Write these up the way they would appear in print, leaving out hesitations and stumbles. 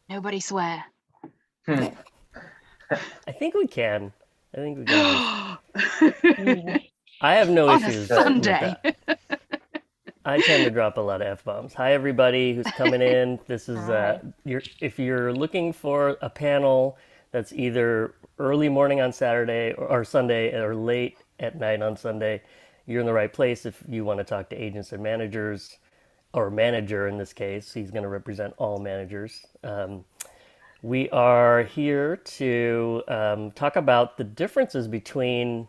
Nobody swear. Hmm. I think we can. I think we can just. On Mm. I have no a issues Good. with Sunday. that. I tend to drop a lot of f-bombs. Hi, everybody who's coming in. This is Hi. if you're looking for a panel that's either early morning on Saturday or Sunday or late at night on Sunday, you're in the right place. If you want to talk to agents and managers, or manager in this case, he's going to represent all managers. We are here to talk about the differences between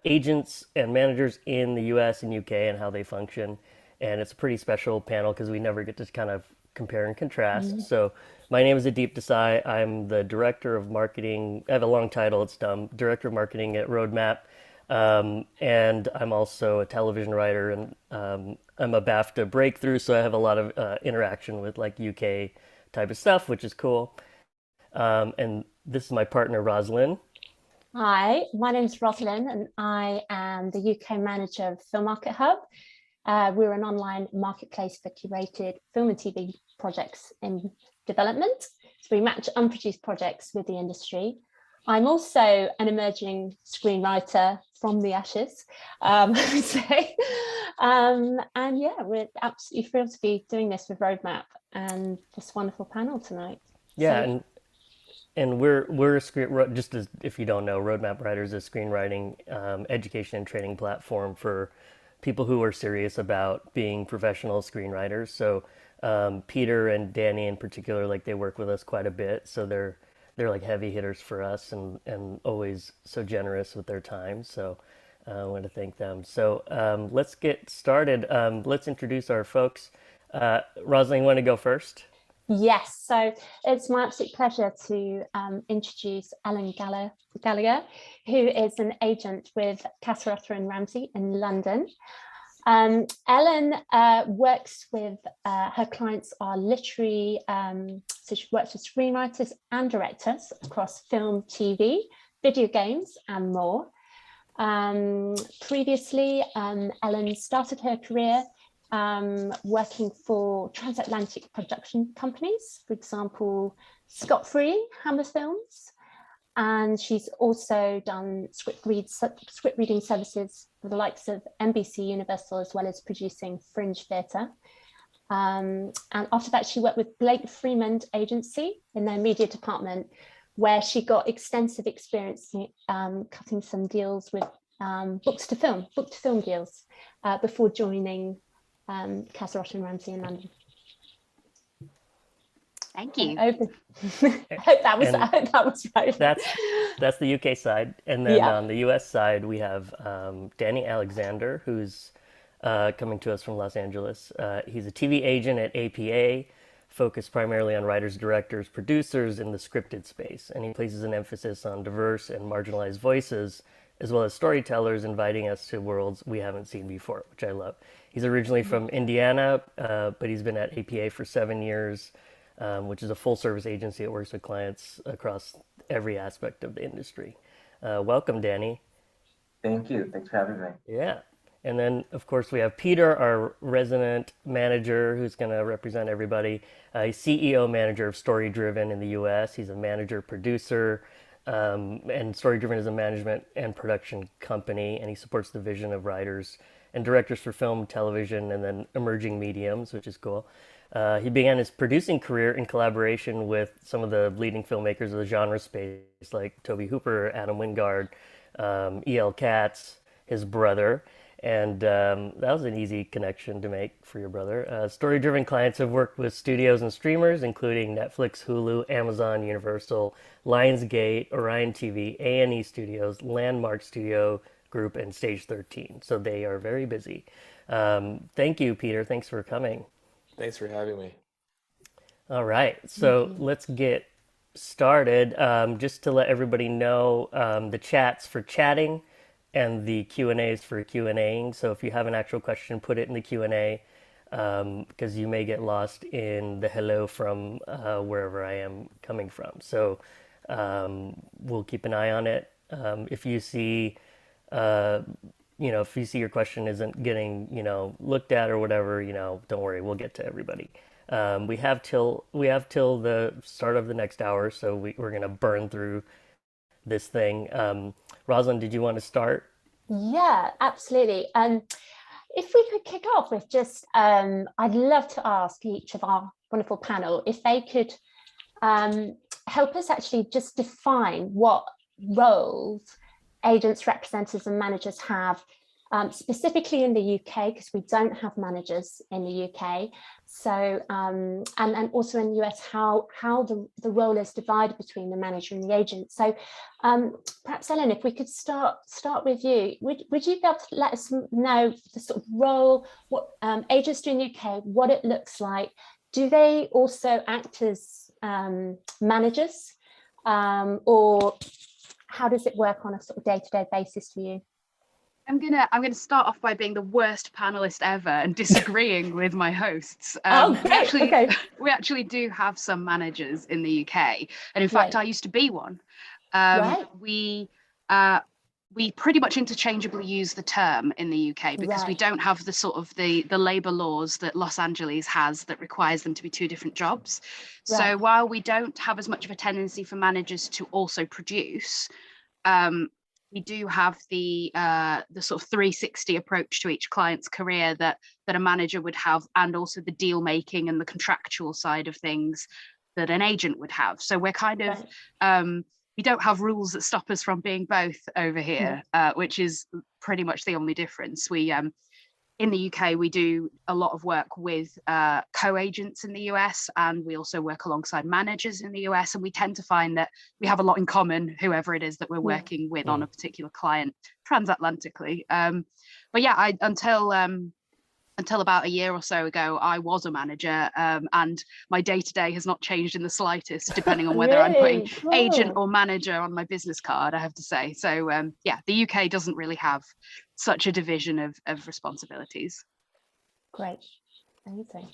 agents and managers in the US and UK and how they function. And it's a pretty special panel because we never get to kind of compare and contrast. Mm. So, my name is Adip Desai. I'm the director of marketing. I have a long title, it's dumb. Director of marketing at Roadmap. And I'm also a television writer, and I'm a BAFTA breakthrough, so I have a lot of interaction with like UK type of stuff, which is cool. And this is my partner, Roslyn. Hi, my name's Rosalind and I am the UK manager of Filmarket Hub. We're an online marketplace for curated film and TV projects in development. So we match unproduced projects with the industry. I'm also an emerging screenwriter from the ashes, I would say. And yeah, we're absolutely thrilled to be doing this with Roadmap and this wonderful panel tonight. Yeah, So and we're a screen, just as if you don't know, Roadmap Writers is a screenwriting education and training platform for people who are serious about being professional screenwriters. So Peter and Danny in particular, like they work with us quite a bit, so they're like heavy hitters for us and always so generous with their time. So I want to thank them. So let's get started. Let's introduce our folks. Rosalind, you want to go first? yes, so it's my absolute pleasure to introduce Ellen Gallagher, who is an agent with Casarotto Ramsay in London. Ellen works with, her clients are literary, so she works with screenwriters and directors across film, TV, video games, and more. Previously, Ellen started her career working for transatlantic production companies, for example, Scott Free, Hammer Films, and she's also done script reading services for the likes of NBC Universal, as well as producing Fringe Theatre. And after that, she worked with Blake Freeman Agency in their media department, where she got extensive experience cutting some deals with book to film deals before joining Casarotto Ramsay in London. Thank you. I hope that was, And I hope that was right. that's the UK side, and then Yeah. on the US side we have Danny Alexander, who's coming to us from Los Angeles. He's a TV agent at APA, focused primarily on writers, directors, producers in the scripted space, and he places an emphasis on diverse and marginalized voices, as well as storytellers, inviting us to worlds we haven't seen before, which I love. He's originally from Indiana, but he's been at APA for 7 years, which is a full service agency that works with clients across every aspect of the industry. Welcome, Danny. Thank you. Thanks for having me. Yeah. And then, of course, we have Peter, our resident manager, who's going to represent everybody. He's CEO manager of Story Driven in the US. He's a manager, producer, and Story Driven is a management and production company, and he supports the vision of writers and directors for film, television, and then emerging mediums, which is cool. He began his producing career in collaboration with some of the leading filmmakers of the genre space, like Toby Hooper, Adam Wingard, E.L. Katz, his brother. And that was an easy connection to make for your brother. Story-driven clients have worked with studios and streamers, including Netflix, Hulu, Amazon, Universal, Lionsgate, Orion TV, A&E Studios, Landmark Studio Group, and Stage 13. So they are very busy. Thank you, Peter. Thanks for coming. Thanks for having me. All right, so let's get started. Just to let everybody know, the chat's for chatting and the Q&A is for Q&Aing. So if you have an actual question, put it in the Q&A because you may get lost in the hello from wherever I am coming from. So we'll keep an eye on it. If you see if you see your question isn't getting, looked at or whatever, don't worry, we'll get to everybody. We have till the start of the next hour, so we're gonna burn through this thing. Rosalind, did you want to start? Yeah, absolutely. If we could kick off with just, I'd love to ask each of our wonderful panel if they could help us actually just define what roles agents, representatives, and managers have, specifically in the UK, because we don't have managers in the UK. So, and also in the US, how the role is divided between the manager and the agent. So, perhaps Ellen, if we could start with you, would you be able to let us know the sort of role, what agents do in the UK, what it looks like? Do they also act as managers, or how does it work on a sort of day-to-day basis for you? I'm gonna start off by being the worst panelist ever and disagreeing with my hosts. Great. Okay. We actually do have some managers in the UK, and in fact, Right. I used to be one. Right. We pretty much interchangeably use the term in the UK because we Right. don't have the sort of the labour laws that Los Angeles has that requires them to be two different jobs. So Right. while we don't have as much of a tendency for managers to also produce, we do have the sort of 360 approach to each client's career that a manager would have, and also the deal making and the contractual side of things that an agent would have. So we're kind of we don't have rules that stop us from being both over here, which is pretty much the only difference. We in the UK, we do a lot of work with co-agents in the US, and we also work alongside managers in the US, and we tend to find that we have a lot in common, whoever it is that we're working with on a particular client transatlantically. But yeah, until about a year or so ago, I was a manager, and my day-to-day has not changed in the slightest, depending on whether I'm putting agent or manager on my business card, I have to say. So yeah, the UK doesn't really have such a division of responsibilities. Great. Amazing.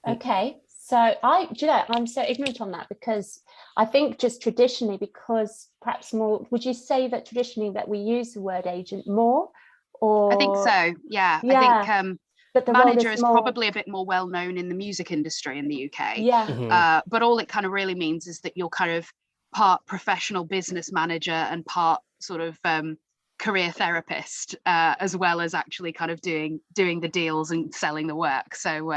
Okay. So I'm so ignorant on that, because I think just traditionally, because perhaps more, would you say that traditionally that we use the word agent more? Or I think so, yeah. Yeah. I think but the manager role is more, probably a bit more well known in the music industry in the UK. Yeah. But all it kind of really means is that you're kind of part professional business manager and part sort of career therapist, as well as actually kind of doing the deals and selling the work. So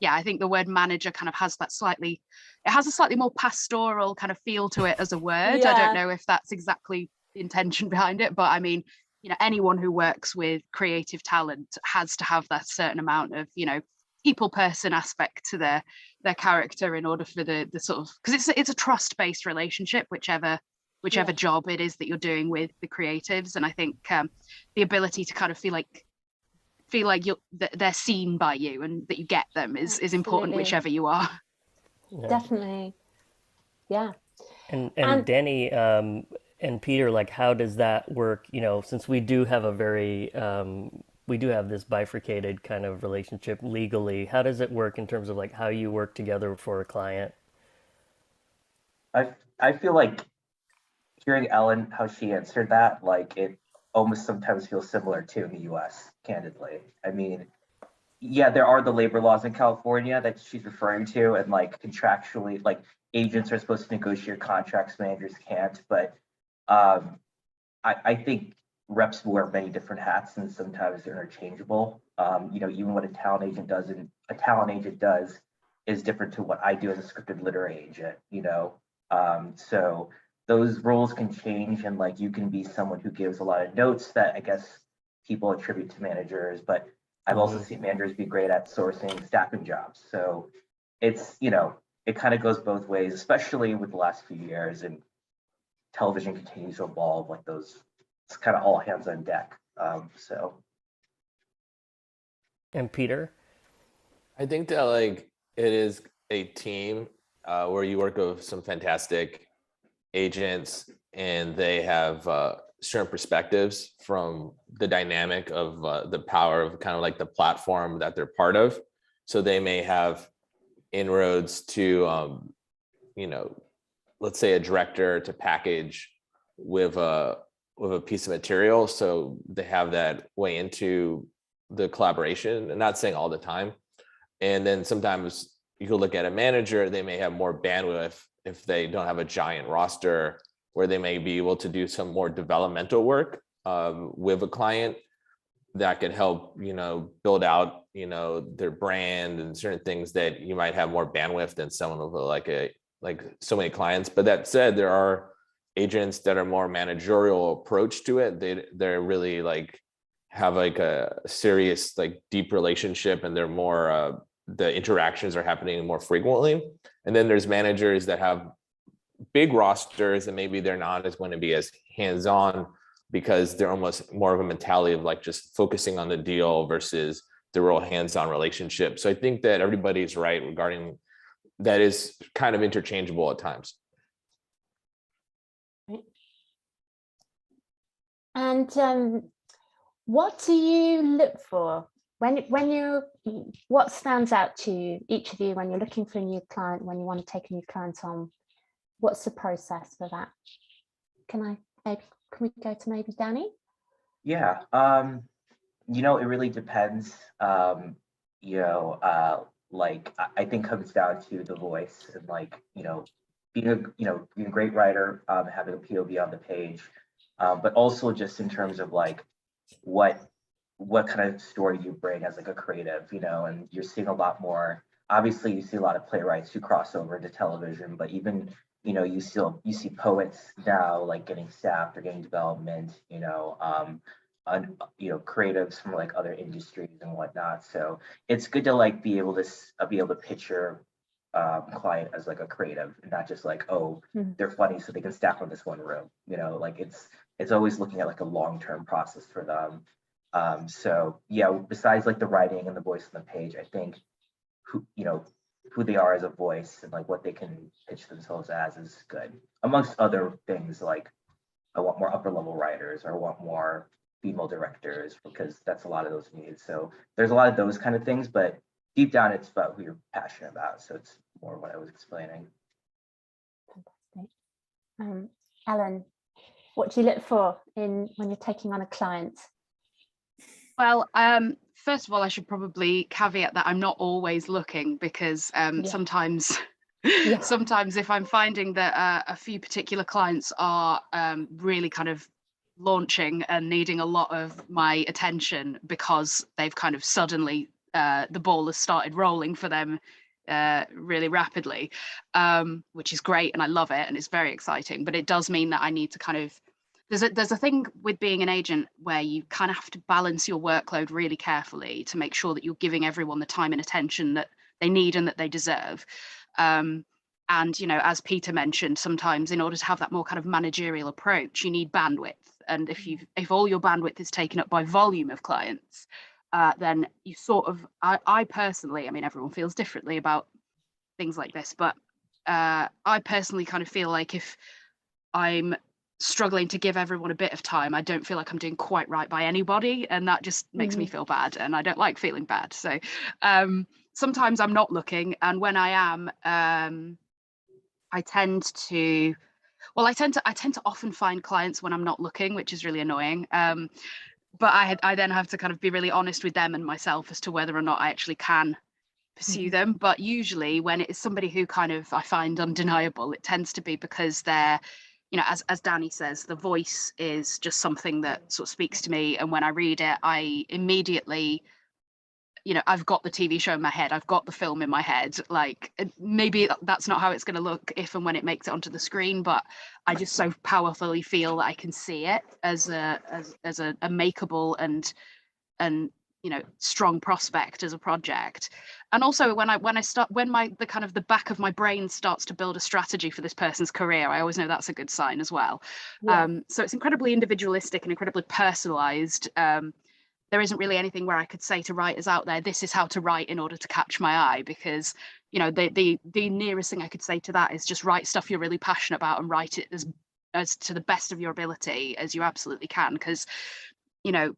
yeah, I think the word manager kind of has a slightly more pastoral kind of feel to it as a word. I don't know if that's exactly the intention behind it, but I mean, you know, anyone who works with creative talent has to have that certain amount of, you know, people person aspect to their character in order for the sort of, because it's a trust-based relationship, whichever job it is that you're doing with the creatives. And I think the ability to kind of feel like they're seen by you and that you get them is important, whichever you are. Definitely. Yeah. And Danny and Peter, like, how does that work? You know, since we do have we do have this bifurcated kind of relationship legally, how does it work in terms of like how you work together for a client? I feel like hearing Ellen, how she answered that, like it almost sometimes feels similar to in the US, candidly. I mean, yeah, there are the labor laws in California that she's referring to, and like contractually, like agents are supposed to negotiate contracts, managers can't. But I think reps wear many different hats, and sometimes they're interchangeable. You know, even what a talent agent does is different to what I do as a scripted literary agent. You know, so those roles can change, and like you can be someone who gives a lot of notes that I guess people attribute to managers, but I've also seen managers be great at sourcing staffing jobs. So it's, you know, it kind of goes both ways, especially with the last few years, and television continues to evolve. Like it's kind of all hands on deck. So. And Peter? I think that like it is a team where you work with some fantastic agents, and they have certain perspectives from the dynamic of the power of kind of like the platform that they're part of. So they may have inroads to, you know, let's say a director to package with a piece of material. So they have that way into the collaboration, and not saying all the time. And then sometimes you could look at a manager, they may have more bandwidth if they don't have a giant roster, where they may be able to do some more developmental work with a client that could help, build out, their brand and certain things that you might have more bandwidth than someone with like so many clients. But that said, there are agents that are more managerial approach to it. They're really like have like a serious, like deep relationship, and they're more, the interactions are happening more frequently. And then there's managers that have big rosters and maybe they're not as going to be as hands-on, because they're almost more of a mentality of like just focusing on the deal versus the real hands-on relationship. So I think that everybody's right regarding that is kind of interchangeable at times. And what do you look for what stands out to you, each of you, when you're looking for a new client, when you want to take a new client on? What's the process for that? Can we go to maybe Danny? Yeah, it really depends. Like I think comes down to the voice and like, being a great writer, having a POV on the page, but also just in terms of like what kind of story you bring as like a creative, and you're seeing a lot more. Obviously, you see a lot of playwrights who cross over into television, but even you see poets now like getting staffed or getting development, creatives from like other industries and whatnot. So it's good to like be able to pitch your client as like a creative, and not just like, oh, they're funny so they can staff on this one room. Like it's always looking at like a long-term process for them. So yeah, besides like the writing and the voice on the page, I think who they are as a voice and like what they can pitch themselves as is good, amongst other things. Like I want more upper level writers, or I want more female directors, because that's a lot of those needs. So there's a lot of those kind of things, but deep down it's about who you're passionate about. So it's more what I was explaining. Fantastic. Ellen, what do you look for when you're taking on a client? Well, first of all, I should probably caveat that I'm not always looking, because sometimes if I'm finding that a few particular clients are really kind of launching and needing a lot of my attention because they've kind of suddenly the ball has started rolling for them really rapidly, which is great and I love it and it's very exciting, but it does mean that I need to kind of there's a thing with being an agent where you kind of have to balance your workload really carefully to make sure that you're giving everyone the time and attention that they need and that they deserve. And, as Peter mentioned, sometimes in order to have that more kind of managerial approach, you need bandwidth. And if all your bandwidth is taken up by volume of clients, then you sort of, I personally, everyone feels differently about things like this, but I personally kind of feel like if I'm struggling to give everyone a bit of time, I don't feel like I'm doing quite right by anybody, and that just makes me feel bad, and I don't like feeling bad. So sometimes I'm not looking, and when I am, I tend to often find clients when I'm not looking, which is really annoying. But I then have to kind of be really honest with them and myself as to whether or not I actually can pursue them. But usually when it is somebody who kind of I find undeniable, it tends to be because they're, as Danny says, the voice is just something that sort of speaks to me. And when I read it, I immediately, I've got the TV show in my head, I've got the film in my head. Like maybe that's not how it's going to look if and when it makes it onto the screen, but I just so powerfully feel that I can see it as a makeable and strong prospect as a project. And also when the back of my brain starts to build a strategy for this person's career, I always know that's a good sign as well. So it's incredibly individualistic and incredibly personalized. There isn't really anything where I could say to writers out there, this is how to write in order to catch my eye, because the nearest thing I could say to that is just write stuff you're really passionate about and write it as to the best of your ability as you absolutely can, because the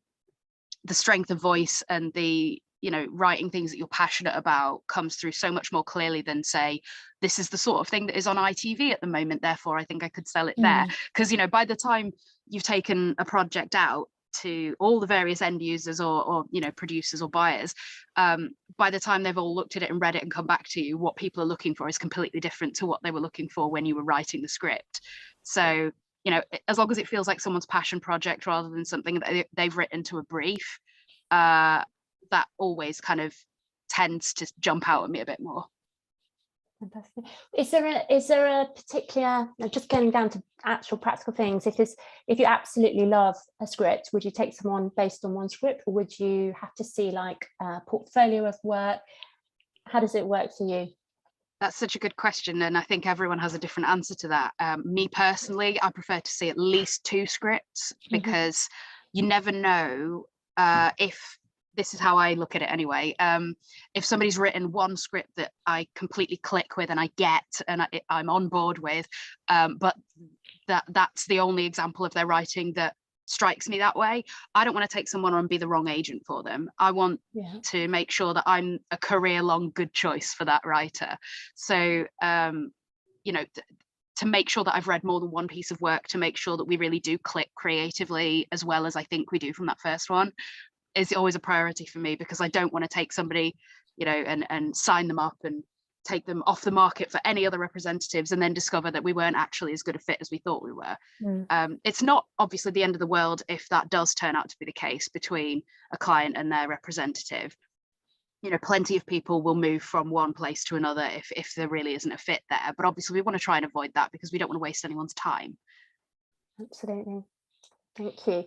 strength of voice and the writing things that you're passionate about comes through so much more clearly than, say, this is the sort of thing that is on ITV at the moment, therefore I think I could sell it there. Because by the time you've taken a project out, to all the various end users or producers or buyers, by the time they've all looked at it and read it and come back to you, what people are looking for is completely different to what they were looking for when you were writing the script. So, as long as it feels like someone's passion project rather than something that they've written to a brief, that always kind of tends to jump out at me a bit more. Fantastic. Is there a particular, just going down to actual practical things, if you absolutely love a script, would you take someone based on one script, or would you have to see like a portfolio of work? How does it work for you? That's such a good question, and I think everyone has a different answer to that. Me personally, I prefer to see at least 2 scripts, because you never know if, this is how I look at it anyway, if somebody's written one script that I completely click with and I get and I'm on board with, but that's the only example of their writing that strikes me that way, I don't want to take someone on and be the wrong agent for them. I want to make sure that I'm a career-long good choice for that writer. So to make sure that I've read more than one piece of work, to make sure that we really do click creatively as well as I think we do from that first one, is always a priority for me, because I don't want to take somebody, and sign them up and take them off the market for any other representatives and then discover that we weren't actually as good a fit as we thought we were. It's not obviously the end of the world if that does turn out to be the case between a client and their representative. Plenty of people will move from one place to another if there really isn't a fit there, but obviously we want to try and avoid that because we don't want to waste anyone's time. Absolutely. Thank you.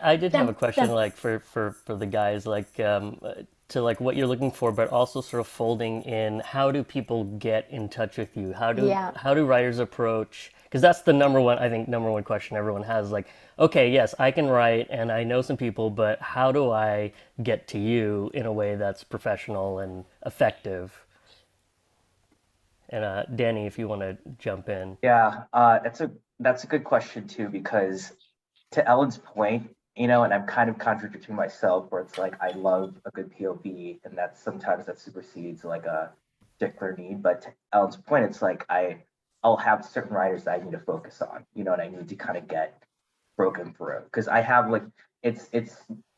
I did have a question, like for the guys, like to like what you're looking for, but also sort of folding in, how do people get in touch with you? How do writers approach? Because that's the number one question everyone has. Like, okay, yes, I can write and I know some people, but how do I get to you in a way that's professional and effective? And Danny, if you want to jump in. Yeah, that's a good question too, because to Ellen's point, and I'm kind of contradicting myself, where it's like I love a good POV, and sometimes that supersedes like a particular need. But to Ellen's point, it's like I'll have certain writers that I need to focus on, and I need to kind of get broken through, because I have like it's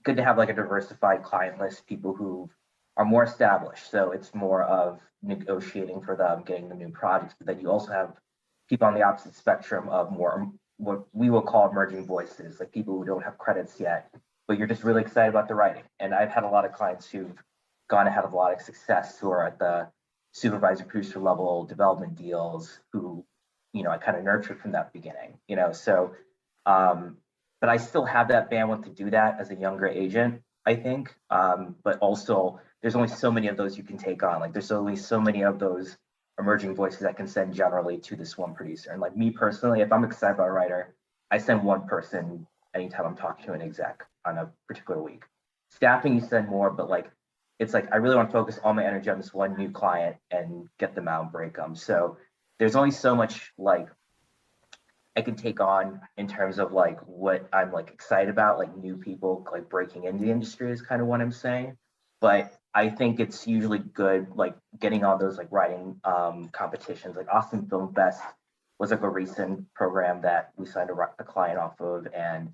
good to have like a diversified client list, people who are more established. So it's more of negotiating for them, getting the new projects, but then you also have people on the opposite spectrum of more what we will call emerging voices, like people who don't have credits yet, but you're just really excited about the writing. And I've had a lot of clients who've gone ahead of a lot of success, who are at the supervisor producer level development deals, who, I kind of nurtured from that beginning, so, but I still have that bandwidth to do that as a younger agent, I think. But also there's only so many of those you can take on. Like there's only so many of those emerging voices I can send generally to this one producer. And like me personally, if I'm excited about a writer, I send one person anytime I'm talking to an exec on a particular week. Staffing, you send more, but like, it's like, I really want to focus all my energy on this one new client and get them out and break them. So there's only so much like I can take on in terms of like what I'm like excited about, like new people like breaking into the industry is kind of what I'm saying. But I think it's usually good, like getting on those like writing competitions. Like Austin Film Fest was like a recent program that we signed a client off of, and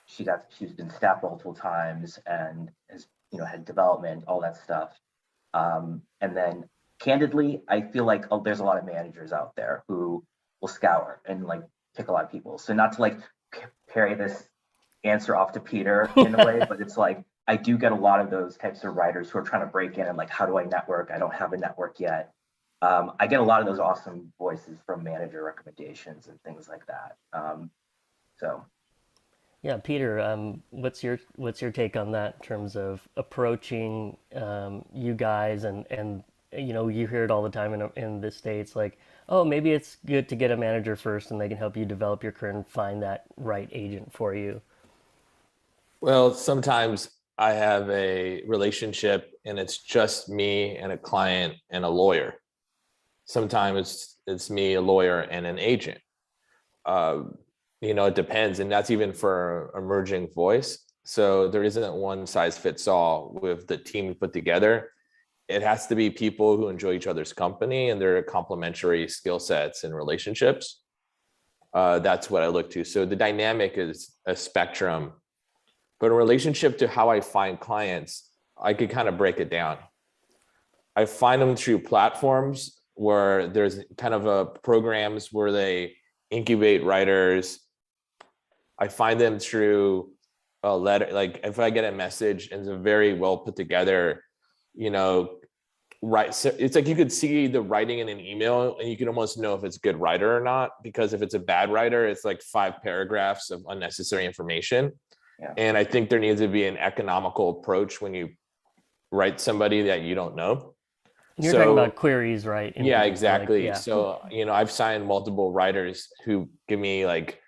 she's been staffed multiple times and has had development, all that stuff. And then candidly, I feel like there's a lot of managers out there who will scour and like pick a lot of people. So not to like carry this answer off to Peter in a way, but it's like I do get a lot of those types of writers who are trying to break in and like, how do I network? I don't have a network yet. I get a lot of those awesome voices from manager recommendations and things like that. So. Yeah, Peter, what's your take on that in terms of approaching you guys and you hear it all the time in the States, like, oh, maybe it's good to get a manager first and they can help you develop your career and find that right agent for you. Well, sometimes I have a relationship and it's just me and a client and a lawyer. Sometimes it's me, a lawyer, and an agent. It depends, and that's even for emerging voice. So there isn't one size fits all with the team we put together. It has to be people who enjoy each other's company and their complementary skill sets and relationships. that's what I look to. So the dynamic is a spectrum, but in relationship to how I find clients, I could kind of break it down. I find them through platforms where there's kind of programs where they incubate writers. I find them through a letter, like if I get a message and it's a very well put together, right. So it's like you could see the writing in an email and you can almost know if it's a good writer or not, because if it's a bad writer, it's like 5 paragraphs of unnecessary information. Yeah. And I think there needs to be an economical approach when you write somebody that you don't know. You're talking about queries, right? Yeah, exactly. Like, yeah. So, I've signed multiple writers who give me like,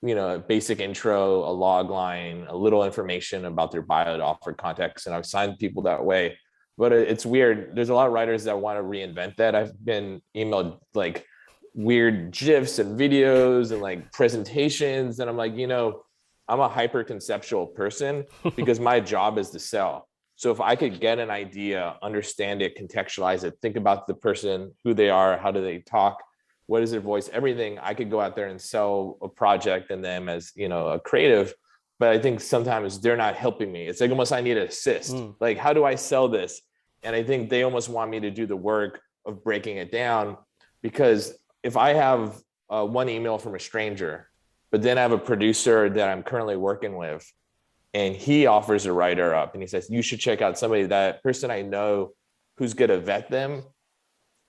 a basic intro, a log line, a little information about their bio to offer context. And I've signed people that way. But it's weird. There's a lot of writers that want to reinvent that. I've been emailed like weird GIFs and videos and like presentations. And I'm like, I'm a hyper conceptual person because my job is to sell. So if I could get an idea, understand it, contextualize it, think about the person, who they are, how do they talk, what is their voice, everything, I could go out there and sell a project and them as, a creative. But I think sometimes they're not helping me. It's like almost I need an assist. Like, how do I sell this? And I think they almost want me to do the work of breaking it down, because if I have one email from a stranger, but then I have a producer that I'm currently working with, and he offers a writer up and he says, you should check out somebody, that person I know who's going to vet them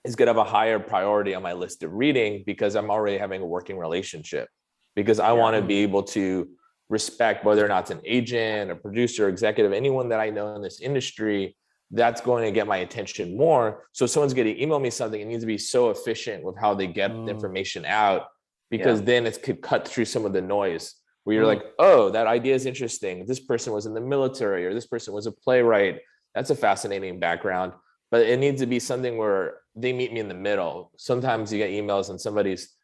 is going to have a higher priority on my list of reading, because I'm already having a working relationship, because I want to be able to respect whether or not it's an agent, a producer, executive, anyone that I know in this industry, that's going to get my attention more. So if someone's going to email me something, it needs to be so efficient with how they get the information out, because then it could cut through some of the noise where you're like, oh, that idea is interesting. This person was in the military, or this person was a playwright. That's a fascinating background. But it needs to be something where they meet me in the middle. Sometimes you get emails and somebody's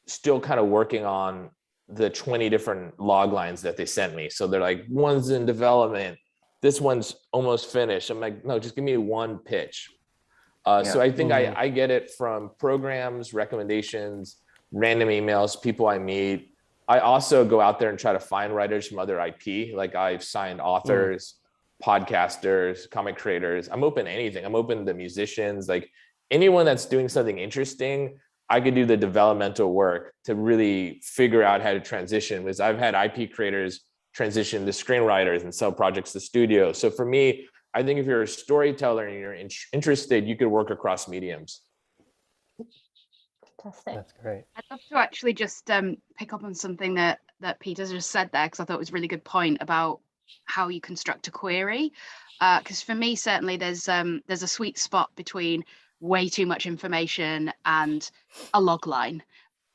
still kind of working on the 20 different log lines that they sent me. So they're like, one's in development, this one's almost finished. I'm like, no, just give me one pitch. So I think I get it from programs, recommendations, random emails, people I meet. I also go out there and try to find writers from other IP. Like I've signed authors, podcasters, comic creators. I'm open to anything. I'm open to musicians, like anyone that's doing something interesting. I could do the developmental work to really figure out how to transition, because I've had IP creators transition to screenwriters and sell projects to studios. So for me, I think if you're a storyteller and you're interested, you could work across mediums. Fantastic. That's great. I'd love to actually just pick up on something that Peter just said there, because I thought it was a really good point about how you construct a query. Because for me, certainly there's a sweet spot between way too much information and a log line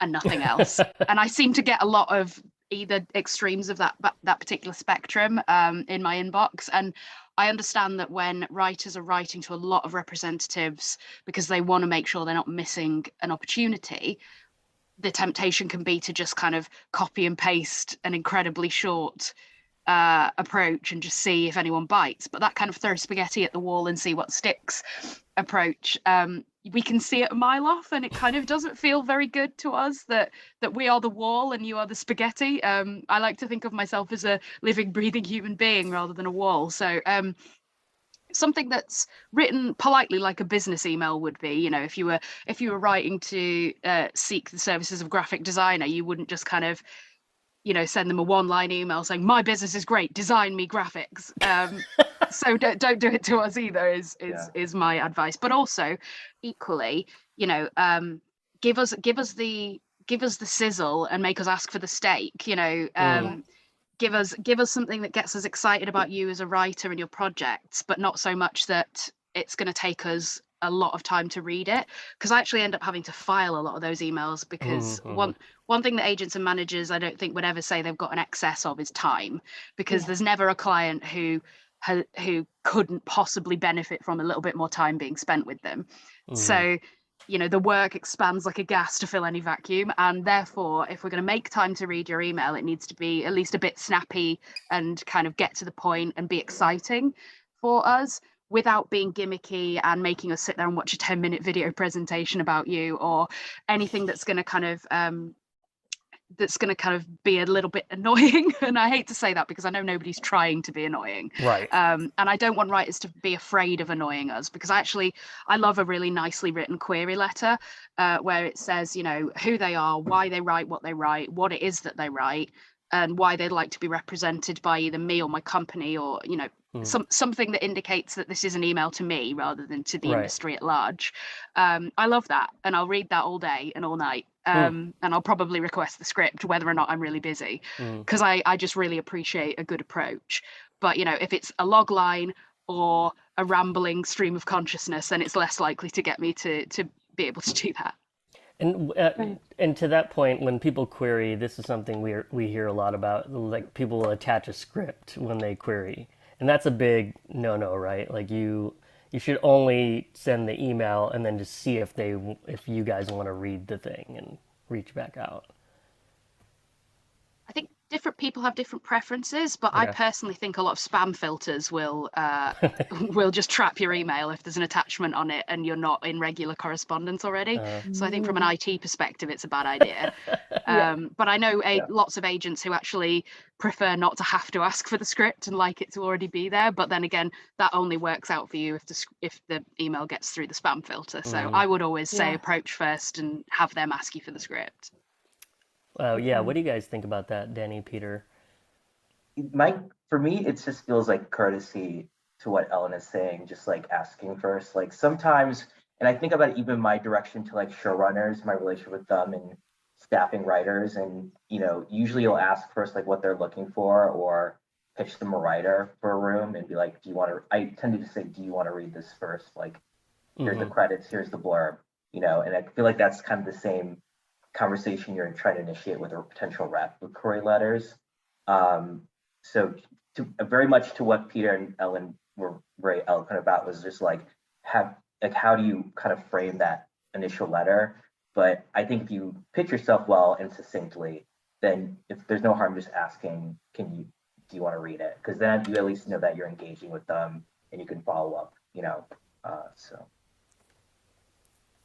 and nothing else. And I seem to get a lot of either extremes of that particular spectrum in my inbox. And I understand that when writers are writing to a lot of representatives because they want to make sure they're not missing an opportunity, the temptation can be to just kind of copy and paste an incredibly short approach and just see if anyone bites. But that kind of throw spaghetti at the wall and see what sticks approach, we can see it a mile off, and it kind of doesn't feel very good to us that we are the wall and you are the spaghetti. I like to think of myself as a living, breathing human being rather than a wall. So something that's written politely, like a business email would be, if you were writing to seek the services of a graphic designer, you wouldn't just kind of send them a one-line email saying, my business is great, design me graphics. So don't do it to us either is my advice. But also equally, give us the sizzle and make us ask for the steak. Give us something that gets us excited about you as a writer and your projects, but not so much that it's going to take us a lot of time to read it, because I actually end up having to file a lot of those emails, because one thing that agents and managers I don't think would ever say they've got an excess of is time, because there's never a client who couldn't possibly benefit from a little bit more time being spent with them. So the work expands like a gas to fill any vacuum, and therefore if we're going to make time to read your email, it needs to be at least a bit snappy and kind of get to the point and be exciting for us, without being gimmicky and making us sit there and watch a 10-minute video presentation about you, or anything that's going to kind of that's going to kind of be a little bit annoying. And I hate to say that because I know nobody's trying to be annoying. Right. And I don't want writers to be afraid of annoying us, because I love a really nicely written query letter where it says, you know, who they are, why they write what they write, what it is that they write, and why they'd like to be represented by either me or my company, or, you know, something that indicates that this is an email to me rather than to the industry at large. I love that, and I'll read that all day and all night. And I'll probably request the script whether or not I'm really busy, because I just really appreciate a good approach. But, you know, if it's a log line or a rambling stream of consciousness, then it's less likely to get me to be able to do that. And to that point, when people query, this is something we hear a lot about. Like, people will attach a script when they query, and that's a big no-no, right? Like, you should only send the email and then just see if you guys want to read the thing and reach back out. I think different people have different preferences, but I personally think a lot of spam filters will will just trap your email if there's an attachment on it and you're not in regular correspondence already. So I think from an IT perspective, it's a bad idea. But I know lots of agents who actually prefer not to have to ask for the script and like it to already be there. But then again, that only works out for you if the email gets through the spam filter. So I would always say approach first and have them ask you for the script. Yeah, what do you guys think about that, Danny, Peter? For me, it just feels like courtesy to what Ellen is saying, just like asking first. Like sometimes, and I think about even my direction to like showrunners, my relationship with them and staffing writers, and, you know, usually you'll ask first like what they're looking for, or pitch them a writer for a room and be like, I tend to say, do you want to read this first? Like, here's the credits, here's the blurb, you know, and I feel like that's kind of the same conversation you're trying to initiate with a potential rep with query letters. So very much to what Peter and Ellen were very eloquent about, was just like, how do you kind of frame that initial letter? But I think if you pitch yourself well and succinctly, then if there's no harm just asking, do you want to read it? Because then you at least know that you're engaging with them and you can follow up, you know. So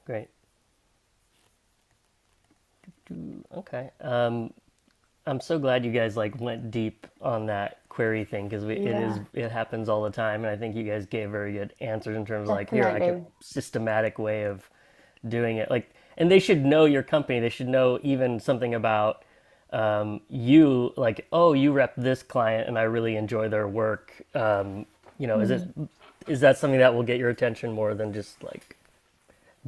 great. Okay. I'm so glad you guys like went deep on that query thing, because it happens all the time, and I think you guys gave very good answers in terms of like, here, like a systematic way of doing it. Like, and they should know your company. They should know even something about you, like, oh, you rep this client and I really enjoy their work. You know, is that something that will get your attention more than just like,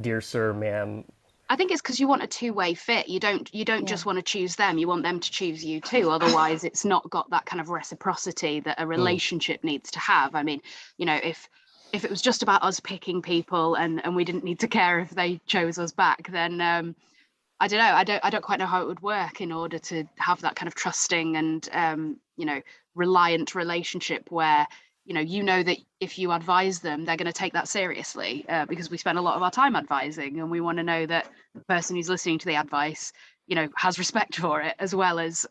dear sir, ma'am? I think it's because you want a two-way fit. You don't just want to choose them. You want them to choose you too. Otherwise, it's not got that kind of reciprocity that a relationship needs to have. I mean, you know, if it was just about us picking people and we didn't need to care if they chose us back, then I don't know. I don't quite know how it would work in order to have that kind of trusting and you know, reliant relationship where, you know that if you advise them, they're going to take that seriously, because we spend a lot of our time advising, and we want to know that the person who's listening to the advice, you know, has respect for it, as well as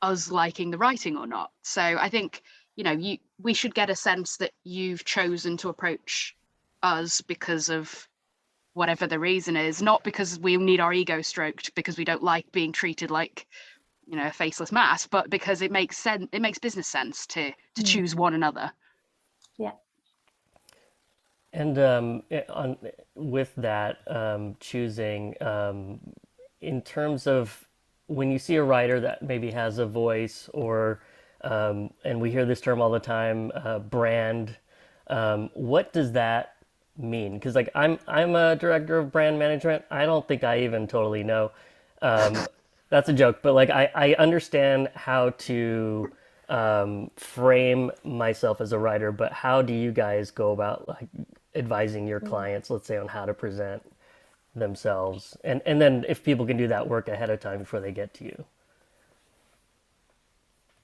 us liking the writing or not. So I think, you know, we should get a sense that you've chosen to approach us because of whatever the reason is, not because we need our ego stroked because we don't like being treated like, you know, a faceless mass, but because it makes sense. It makes business sense to choose one another. Yeah. And with that choosing, in terms of when you see a writer that maybe has a voice, or and we hear this term all the time, brand. What does that mean? Because like I'm a director of brand management. I don't think I even totally know. That's a joke, but like I understand how to frame myself as a writer, but how do you guys go about like advising your clients, let's say, on how to present themselves, and then if people can do that work ahead of time before they get to you?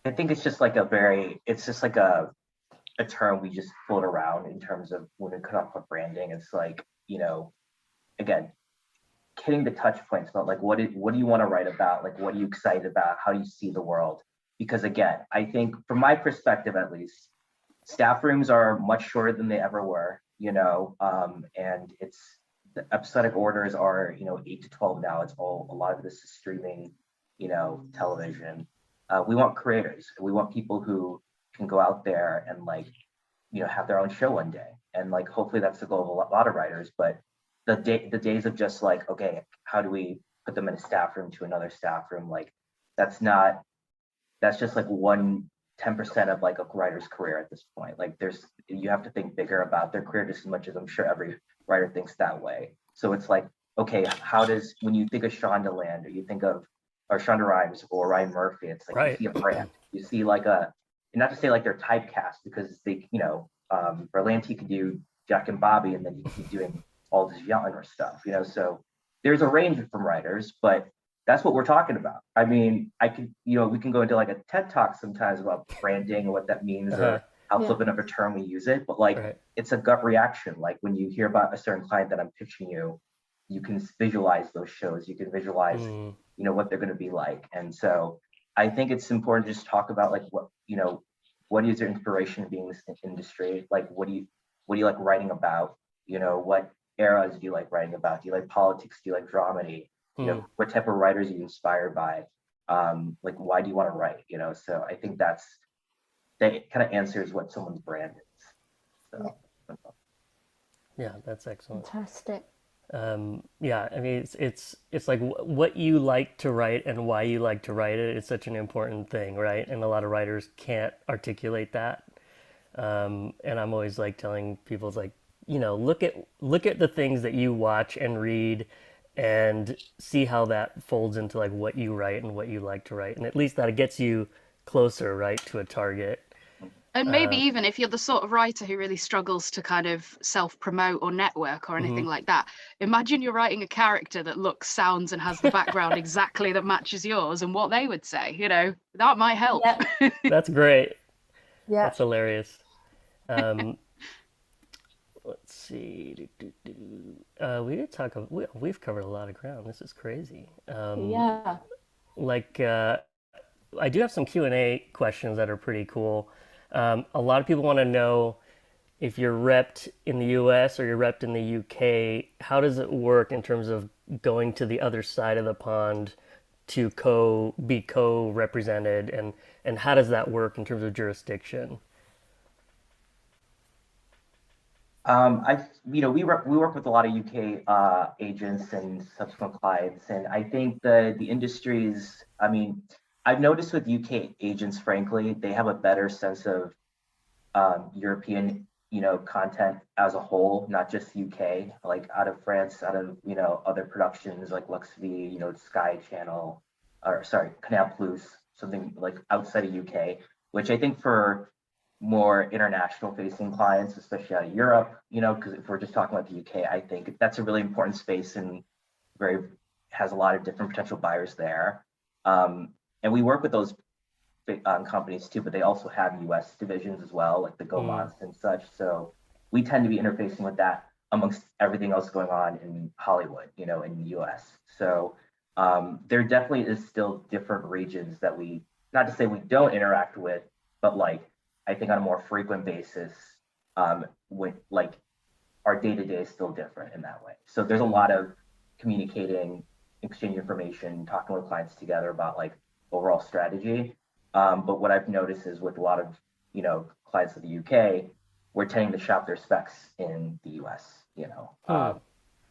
I think it's just like a term we just float around in terms of when we come up with branding. It's like, you know, again, hitting the touch points about like, what do you want to write about? Like, what are you excited about? How do you see the world? Because again, I think from my perspective, at least, staff rooms are much shorter than they ever were, you know, and the episodic orders are, you know, 8 to 12 now. A lot of this is streaming television. We want creators. We want people who can go out there and like, have their own show one day. And like, hopefully that's the goal of a lot of writers. But the days of just like, okay, how do we put them in a staff room to another staff room? Like, that's just like 10% of like a writer's career at this point. Like you have to think bigger about their career just as much as I'm sure every writer thinks that way. So it's like, okay, when you think of Shonda Land or you think of, or Shonda Rhimes or Ryan Murphy, it's like, you see a brand, you see like and not to say like they're typecast because they, Berlanti could do Jack and Bobby and then you keep doing all this genre stuff, so there's a range from writers, but that's what we're talking about. I mean, we can go into like a TED Talk sometimes about branding and what that means or how flippant of a term we use it, but like, it's a gut reaction. Like when you hear about a certain client that I'm pitching you can visualize those shows, you can visualize, what they're going to be like. And so I think it's important to just talk about like what is your inspiration being in this industry? Like, what do you like writing about? What eras do you like writing about? Do you like politics? Do you like dramedy? What type of writers are you inspired by? Like, why do you want to write? So I think that kind of answers what someone's brand is. So. Yeah, that's excellent. Fantastic. Yeah, I mean, it's like what you like to write and why you like to write it is such an important thing, right? And a lot of writers can't articulate that. And I'm always like telling people, it's like, look at the things that you watch and read and see how that folds into like what you write and what you like to write. And at least that gets you closer, right, to a target. And maybe even if you're the sort of writer who really struggles to kind of self-promote or network or anything like that, imagine you're writing a character that looks, sounds, and has the background exactly that matches yours and what they would say, that might help. Yeah. That's great. Yeah. That's hilarious. Let's see. We did talk. We've covered a lot of ground. This is crazy. Yeah. Like, I do have some Q&A questions that are pretty cool. A lot of people want to know if you're repped in the US or you're repped in the UK, how does it work in terms of going to the other side of the pond to be co-represented, and how does that work in terms of jurisdiction? We work with a lot of UK agents and subsequent clients, and I think the industries. I mean, I've noticed with UK agents, frankly, they have a better sense of European, content as a whole, not just UK. Like out of France, out of other productions like Lux V, Sky Channel, or sorry, Canal Plus, something like outside of UK, which I think for more international facing clients, especially out of Europe, because if we're just talking about the UK, I think that's a really important space and has a lot of different potential buyers there. And we work with those companies too, but they also have US divisions as well, like the Gaumont and such. So we tend to be interfacing with that amongst everything else going on in Hollywood, in the US. So there definitely is still different regions that not to say we don't interact with, but like, I think on a more frequent basis, when like our day-to-day is still different in that way. So there's a lot of communicating, exchanging information, talking with clients together about like overall strategy. But what I've noticed is with a lot of, clients of the UK, we're tending to shop their specs in the US,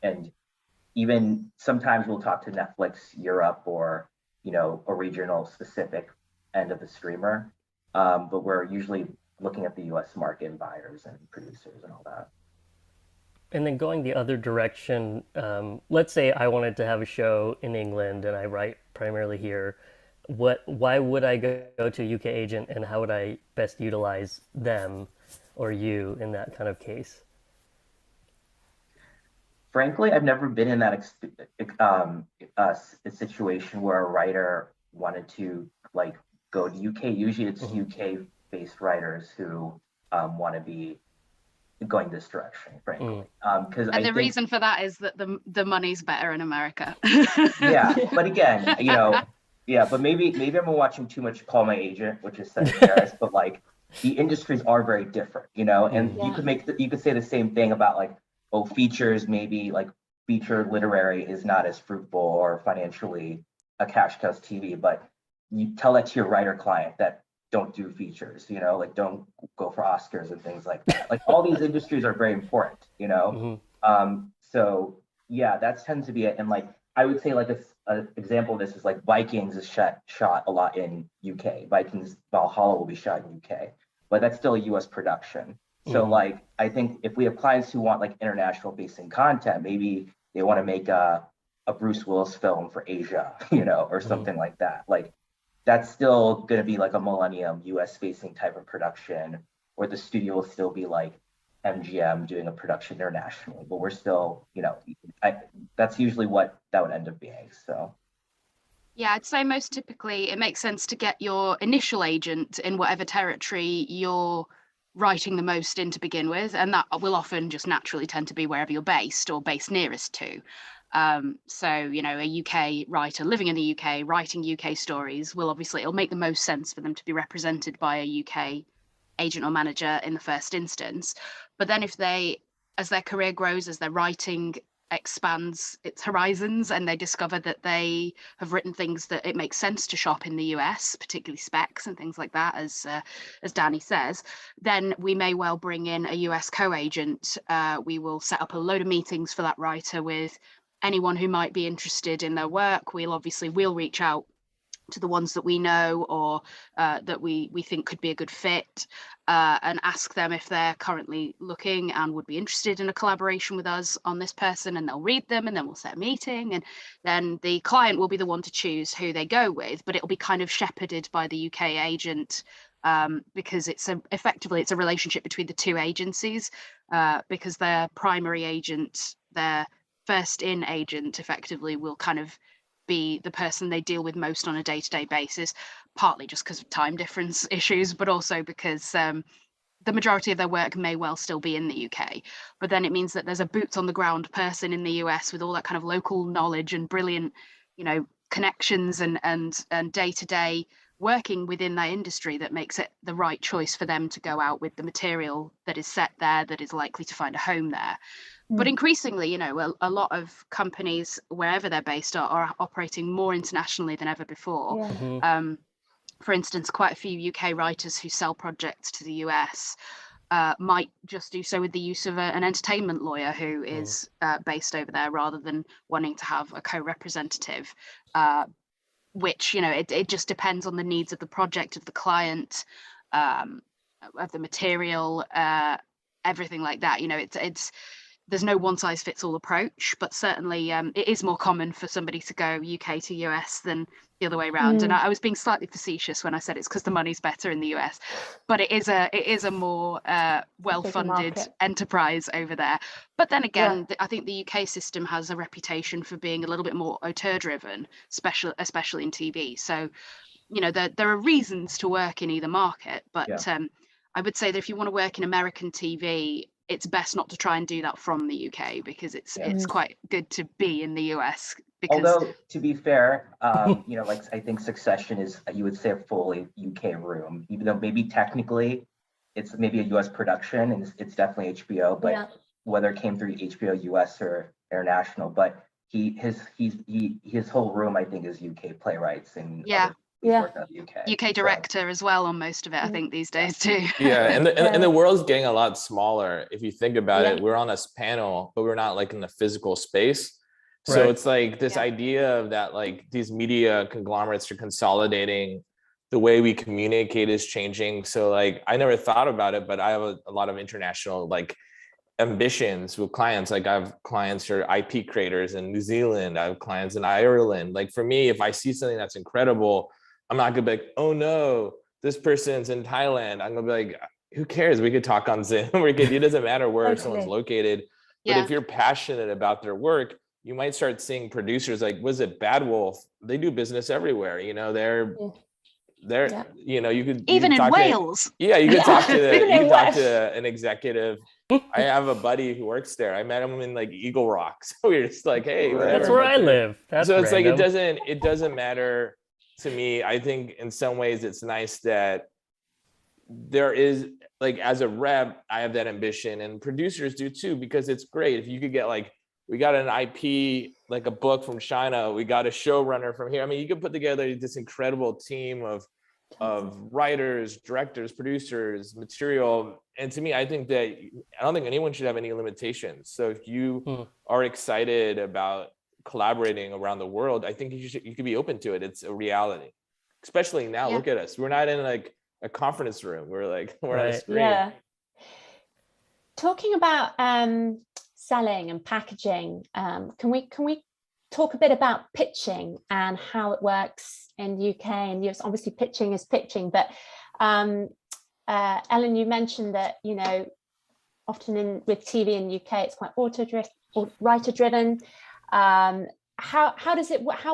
and even sometimes we'll talk to Netflix Europe or, a regional specific end of the streamer. But we're usually looking at the US market and buyers and producers and all that. And then going the other direction, let's say I wanted to have a show in England and I write primarily here. Why would I go to a UK agent, and how would I best utilize them or you in that kind of case? Frankly, I've never been in that a situation where a writer wanted to like go to UK. Usually it's UK based writers who want to be going this direction, frankly. Because the reason for that is that the money's better in America. Yeah, but again, but maybe I'm watching too much Call My Agent, which is set in Paris, but like the industries are very different, and you could say the same thing about like, features, maybe like feature literary is not as fruitful or financially a cash cow's TV, but you tell that to your writer client that don't do features, like don't go for Oscars and things like that. Like all these industries are very important, So yeah, that tends to be it. And like I would say like an example of this is like Vikings is shot a lot in UK. Vikings Valhalla will be shot in UK, but that's still a US production. So like I think if we have clients who want like international facing content, maybe they want to make a Bruce Willis film for Asia, or something like that. Like that's still going to be like a Millennium US facing type of production, where the studio will still be like MGM doing a production internationally, but we're still, that's usually what that would end up being. So yeah, I'd say most typically it makes sense to get your initial agent in whatever territory you're writing the most in to begin with, and that will often just naturally tend to be wherever you're based or based nearest to. So, a UK writer living in the UK, writing UK stories it'll make the most sense for them to be represented by a UK agent or manager in the first instance. But then as their career grows, as their writing expands its horizons and they discover that they have written things that it makes sense to shop in the US, particularly specs and things like that, as Danny says, then we may well bring in a US co-agent. We will set up a load of meetings for that writer with anyone who might be interested in their work. We'll reach out to the ones that we know or that we think could be a good fit, and ask them if they're currently looking and would be interested in a collaboration with us on this person, and they'll read them, and then we'll set a meeting, and then the client will be the one to choose who they go with, but it'll be kind of shepherded by the UK agent, because effectively it's a relationship between the two agencies, because their primary agent, their first in agent effectively will kind of be the person they deal with most on a day-to-day basis, partly just because of time difference issues, but also because the majority of their work may well still be in the UK. But then it means that there's a boots on the ground person in the US with all that kind of local knowledge and brilliant, connections and day-to-day working within that industry that makes it the right choice for them to go out with the material that is set there, that is likely to find a home there. But increasingly, a lot of companies, wherever they're based, are operating more internationally than ever before. Yeah. For instance, quite a few UK writers who sell projects to the US might just do so with the use of an entertainment lawyer who is based over there, rather than wanting to have a co-representative, which, it just depends on the needs of the project, of the client, of the material, everything like that. There's no one size fits all approach, but certainly it is more common for somebody to go UK to US than the other way around. And I was being slightly facetious when I said it's because the money's better in the US, but it is a more well-funded enterprise over there. But then again, I think the UK system has a reputation for being a little bit more auteur-driven, especially in TV. So, there are reasons to work in either market, but I would say that if you want to work in American TV, it's best not to try and do that from the UK, because it's quite good to be in the US. Because although, to be fair, like I think Succession is, you would say, a fully UK room, even though maybe technically it's maybe a US production and it's definitely HBO, but whether it came through HBO US or international, but his whole room, I think, is UK playwrights and UK director as well on most of it, I think, these days too. And the world's getting a lot smaller. If you think about it, we're on this panel, but we're not like in the physical space. So it's like this idea of that, like these media conglomerates are consolidating, the way we communicate is changing. So like I never thought about it, but I have a lot of international like ambitions with clients. Like I have clients who are IP creators in New Zealand. I have clients in Ireland. Like for me, if I see something that's incredible, I'm not gonna be like, oh no, this person's in Thailand. I'm gonna be like, who cares? We could talk on Zoom. It doesn't matter where someone's located. But if you're passionate about their work, you might start seeing producers like, was it Bad Wolf? They do business everywhere. They're you could even in Wales. You could talk to an executive. I have a buddy who works there. I met him in like Eagle Rock. So we're just like, hey, whatever. That's where I live. That's so it's random. like it doesn't matter to me. I think in some ways it's nice that there is, like, as a rep, I have that ambition, and producers do too, because it's great if you could get like we got an IP, like a book from China. We got a showrunner from here. I mean, you could put together this incredible team of writers, directors, producers, material. And to me, I think that I don't think anyone should have any limitations. So if you are excited about collaborating around the world, I think you could be open to it. It's a reality, especially now. Look at us. We're not in like a conference room. We're on a screen. Yeah. Talking about selling and packaging, can we talk a bit about pitching and how it works in the UK and US? Obviously, pitching is pitching, but Ellen, you mentioned that often with TV in the UK, it's quite writer driven. How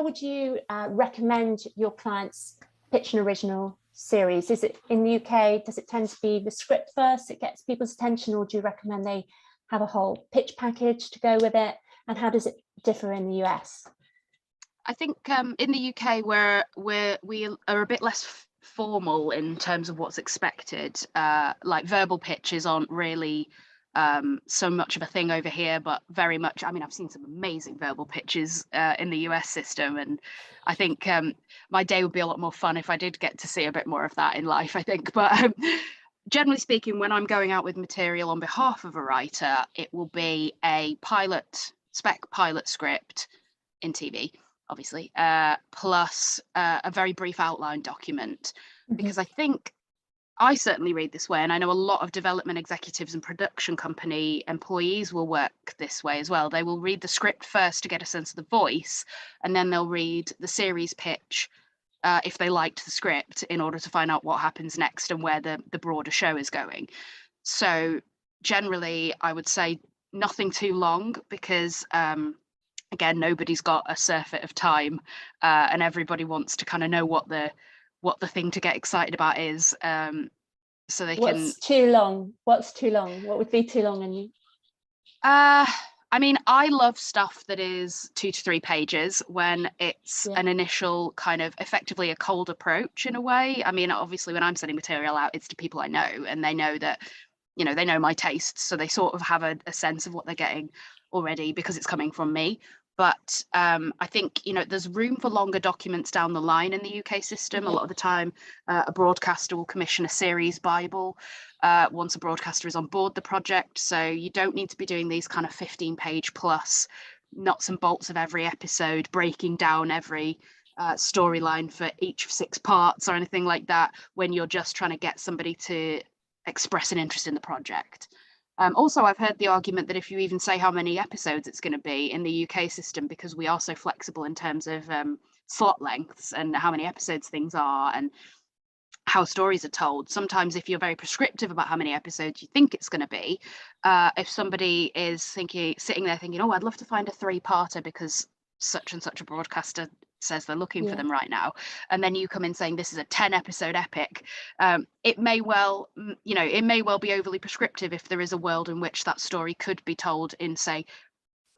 would you recommend your clients pitch an original series? Is it in the UK, does it tend to be the script first that gets people's attention, or do you recommend they have a whole pitch package to go with it? And how does it differ in the US? I think in the UK we are a bit less formal in terms of what's expected. Like verbal pitches aren't really so much of a thing over here, but very much, I mean, I've seen some amazing verbal pitches in the US system, and I think my day would be a lot more fun if I did get to see a bit more of that in life, I think. But generally speaking, when I'm going out with material on behalf of a writer, it will be a spec pilot script in TV, obviously, plus a very brief outline document, because I certainly read this way, and I know a lot of development executives and production company employees will work this way as well. They will read the script first to get a sense of the voice, and then they'll read the series pitch if they liked the script, in order to find out what happens next and where the broader show is going. So generally, I would say nothing too long, because again, nobody's got a surfeit of time, and everybody wants to kind of know what the thing to get excited about is, so they can. What's too long? What would be too long in you? I mean, I love stuff that is 2 to 3 pages when it's an initial kind of effectively a cold approach in a way. I mean, obviously when I'm sending material out, it's to people I know, and they know that, they know my tastes, so they sort of have a sense of what they're getting already because it's coming from me. But I think, there's room for longer documents down the line in the UK system. A lot of the time, a broadcaster will commission a series Bible once a broadcaster is on board the project. So you don't need to be doing these kind of 15-page plus nuts and bolts of every episode, breaking down every storyline for each of 6 parts or anything like that, when you're just trying to get somebody to express an interest in the project. Also, I've heard the argument that if you even say how many episodes it's going to be in the UK system, because we are so flexible in terms of slot lengths and how many episodes things are and how stories are told, sometimes if you're very prescriptive about how many episodes you think it's going to be, if somebody is sitting there thinking, oh, I'd love to find a 3-parter because such and such a broadcaster says they're looking for them right now, and then you come in saying this is a 10-episode epic, it may well be overly prescriptive if there is a world in which that story could be told in, say,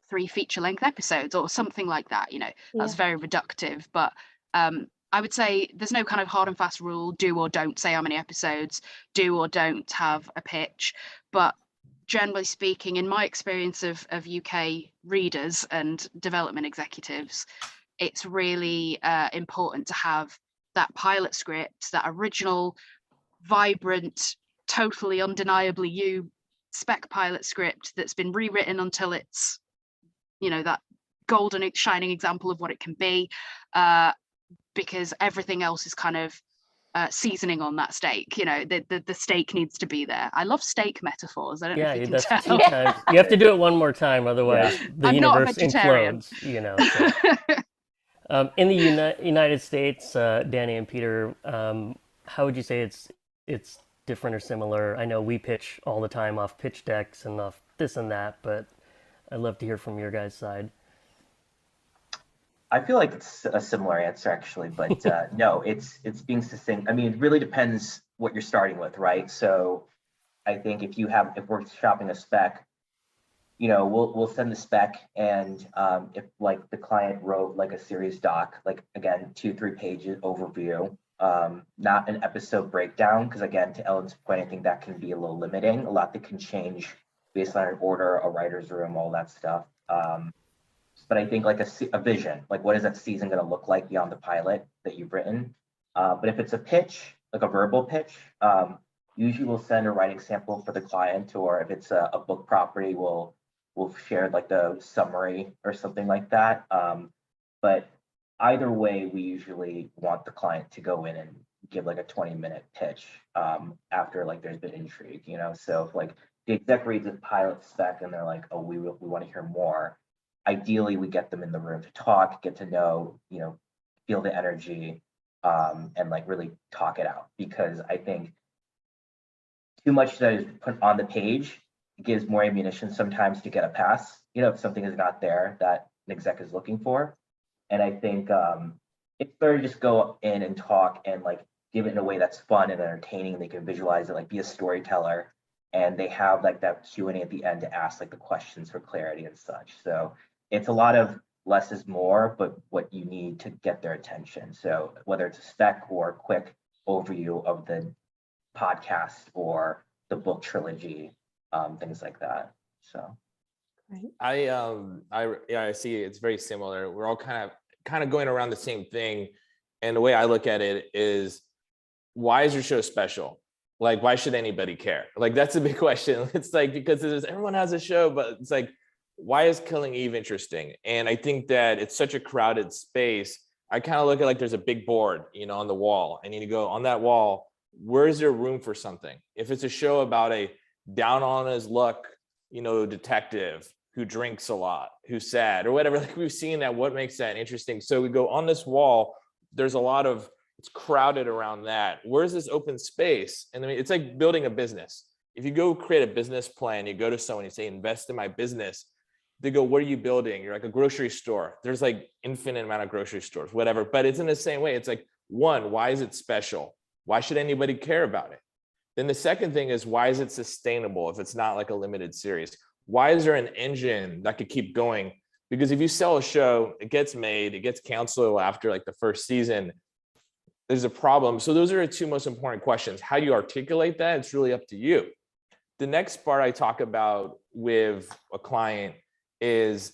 3 feature-length episodes or something like that. That's very reductive, but I would say there's no kind of hard and fast rule, do or don't say how many episodes, do or don't have a pitch. But generally speaking, in my experience of UK readers and development executives, it's really important to have that pilot script, that original, vibrant, totally undeniably you spec pilot script that's been rewritten until it's, that golden shining example of what it can be, because everything else is kind of seasoning on that steak. The steak needs to be there. I love steak metaphors. I don't know if you can tell. Sometimes you have to do it one more time, otherwise the universe implodes. So. In the United States, Danny and Peter, how would you say it's different or similar? I know we pitch all the time off pitch decks and off this and that, but I'd love to hear from your guys' side. I feel like it's a similar answer actually, but no, it's being succinct. I mean, it really depends what you're starting with, right? So I think if we're shopping a spec, we'll send the spec, and if like the client wrote like a series doc, like again, 2-3 pages overview, not an episode breakdown, because again, to Ellen's point, I think that can be a little limiting. A lot that can change baseline order, a writer's room, all that stuff. But I think like a vision, like what is that season going to look like beyond the pilot that you've written? But if it's a pitch, like a verbal pitch, usually we'll send a writing sample for the client, or if it's a book property, we'll share like the summary or something like that. But either way, we usually want the client to go in and give like a 20-minute pitch after like there's been intrigue, you know? So if like the exec reads a pilot spec and they're like, oh, we want to hear more. Ideally, we get them in the room to talk, get to know, you know, feel the energy, and like really talk it out. Because I think too much that is put on the page gives more ammunition sometimes to get a pass, you know, if something is not there that an exec is looking for. And I think it's better to just go in and talk and like give it in a way that's fun and entertaining. They can visualize it, like be a storyteller, and they have like that Q&A at the end to ask like the questions for clarity and such. So it's a lot of less is more, but what you need to get their attention. So whether it's a spec or a quick overview of the podcast or the book trilogy, things like that. So I see it's very similar. We're all kind of going around the same thing. And the way I look at it is, why is your show special? Like, why should anybody care? Like, that's a big question. It's like, because everyone has a show, but it's like, why is Killing Eve interesting? And I think that it's such a crowded space. I kind of look at like there's a big board, you know, on the wall. I need to go on that wall. Where's there room for something? If it's a show about a down on his luck, you know, detective who drinks a lot, who's sad or whatever, like we've seen that, what makes that interesting? So we go on this wall, there's a lot of, it's crowded around that. Where's this open space? And I mean, it's like building a business. If you go create a business plan, you go to someone, you say, invest in my business. They go, what are you building? You're like a grocery store. There's like infinite amount of grocery stores, whatever. But it's in the same way. It's like, one, why is it special? Why should anybody care about it? Then the second thing is, why is it sustainable if it's not like a limited series? Why is there an engine that could keep going? Because if you sell a show, it gets made, it gets canceled after like the first season, there's a problem. So those are the two most important questions. How do you articulate that? It's really up to you. The next part I talk about with a client is,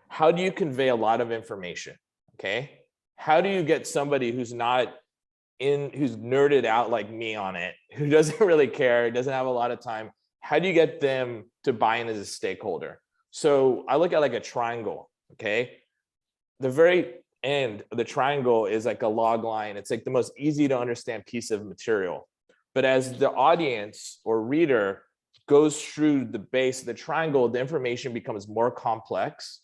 how do you convey a lot of information? Okay. How do you get somebody who's not who's nerded out like me on it, who doesn't really care, doesn't have a lot of time? How do you get them to buy in as a stakeholder? So I look at like a triangle. Okay. The very end of the triangle is like a log line. It's like the most easy to understand piece of material. But as the audience or reader goes through the base of the triangle, the information becomes more complex,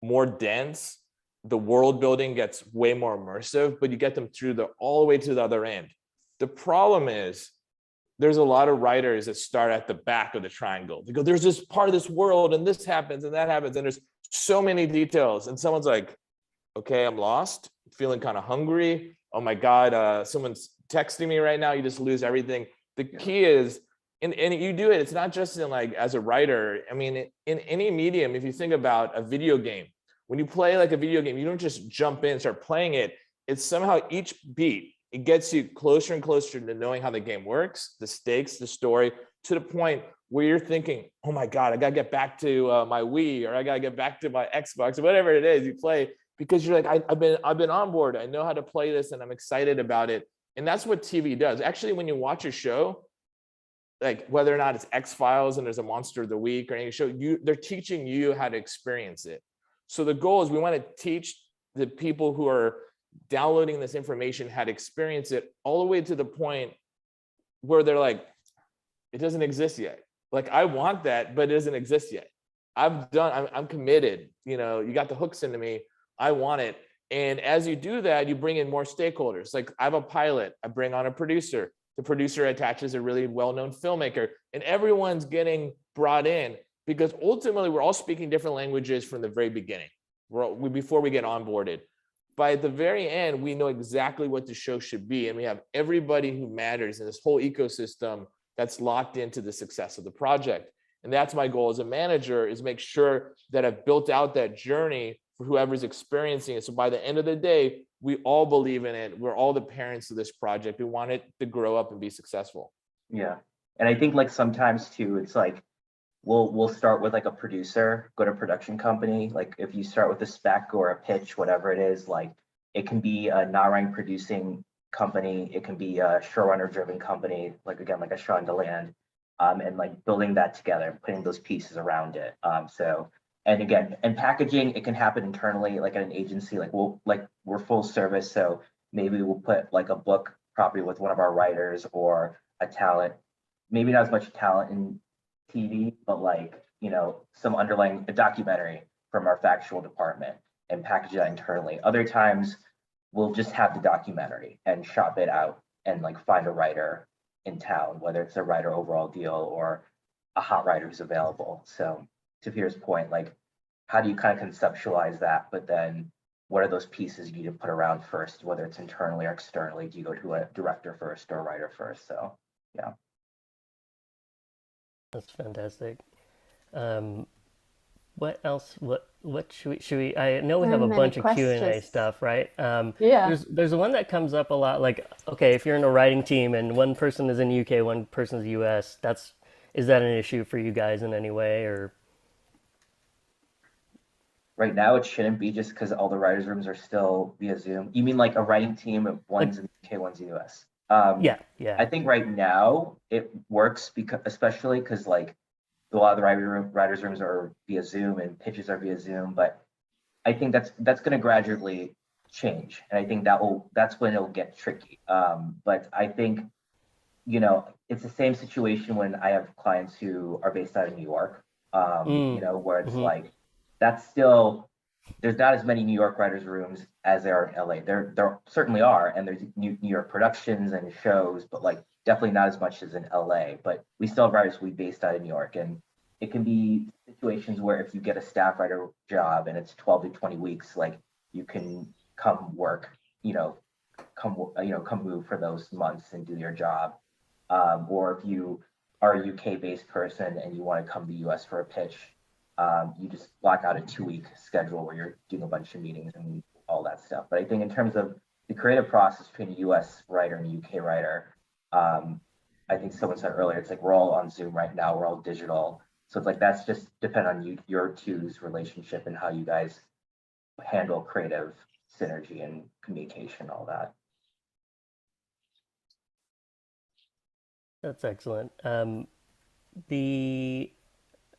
more dense. The world building gets way more immersive, but you get them through all the way to the other end. The problem is, there's a lot of writers that start at the back of the triangle. They go, there's this part of this world and this happens and that happens. And there's so many details. And someone's like, okay, I'm lost, feeling kind of hungry. Oh my God, someone's texting me right now. You just lose everything. The key is, and you do it, it's not just in like as a writer. I mean, in any medium, if you think about a video game, when you play like a video game, you don't just jump in and start playing it. It's somehow each beat, it gets you closer and closer to knowing how the game works, the stakes, the story, to the point where you're thinking, oh my God, I gotta get back to my Wii, or I gotta get back to my Xbox, or whatever it is you play, because you're like, I've been on board. I know how to play this and I'm excited about it. And that's what TV does. Actually, when you watch a show, like whether or not it's X-Files and there's a monster of the week or any show, they're teaching you how to experience it. So the goal is, we want to teach the people who are downloading this information how to experience it, all the way to the point where they're like, it doesn't exist yet. Like, I want that, but it doesn't exist yet. I'm committed. You know, you got the hooks into me. I want it. And as you do that, you bring in more stakeholders. Like, I have a pilot, I bring on a producer. The producer attaches a really well-known filmmaker, and everyone's getting brought in, because ultimately we're all speaking different languages from the very beginning, before we get onboarded. By the very end, we know exactly what the show should be, and we have everybody who matters in this whole ecosystem that's locked into the success of the project. And that's my goal as a manager, is make sure that I've built out that journey for whoever's experiencing it. So by the end of the day, we all believe in it. We're all the parents of this project. We want it to grow up and be successful. Yeah. And I think like sometimes too, it's like, we'll start with like a producer, go to a production company. Like if you start with a spec or a pitch, whatever it is, like it can be a not-rank producing company, it can be a showrunner driven company, like again, like a Sean DeLand, and like building that together, putting those pieces around it. So, and again, and packaging, it can happen internally, like at an agency, like we're full service. So maybe we'll put like a book property with one of our writers or a talent, maybe not as much talent in TV, but like, you know, some underlying a documentary from our factual department and package that internally. Other times we'll just have the documentary and shop it out and like find a writer in town, whether it's a writer overall deal or a hot writer who's available. So to Peter's point, like how do you kind of conceptualize that? But then what are those pieces you need to put around first, whether it's internally or externally? Do you go to a director first or a writer first? So yeah. That's fantastic. What else? What should we? I know we have a bunch of Q&A stuff, right? Yeah. There's one that comes up a lot. Like, okay, if you're in a writing team and one person is in the UK, one person is the US, is that an issue for you guys in any way, or? Right now, it shouldn't be, just because all the writers' rooms are still via Zoom. You mean like a writing team of one's in the UK, one's in the US? Yeah. I think right now it works because, especially because like a lot of the writers' rooms are via Zoom and pitches are via Zoom. But I think that's going to gradually change, and I think that's when it'll get tricky. But I think, you know, it's the same situation when I have clients who are based out of New York. You know, where it's like that's still, there's not as many New York writers' rooms as there are in LA. There certainly are, and there's New York productions and shows, but like definitely not as much as in LA. But we still have writers who are based out of New York, and it can be situations where if you get a staff writer job and it's 12 to 20 weeks, like you can come work, come move for those months and do your job. Or if you are a UK based person and you want to come to the US for a pitch, you just block out a 2-week schedule where you're doing a bunch of meetings and all that stuff. But I think in terms of the creative process between a US writer and a UK writer, I think someone said earlier, it's like we're all on Zoom right now, we're all digital. So it's like that's just depend on your two's relationship and how you guys handle creative synergy and communication, all that. That's excellent.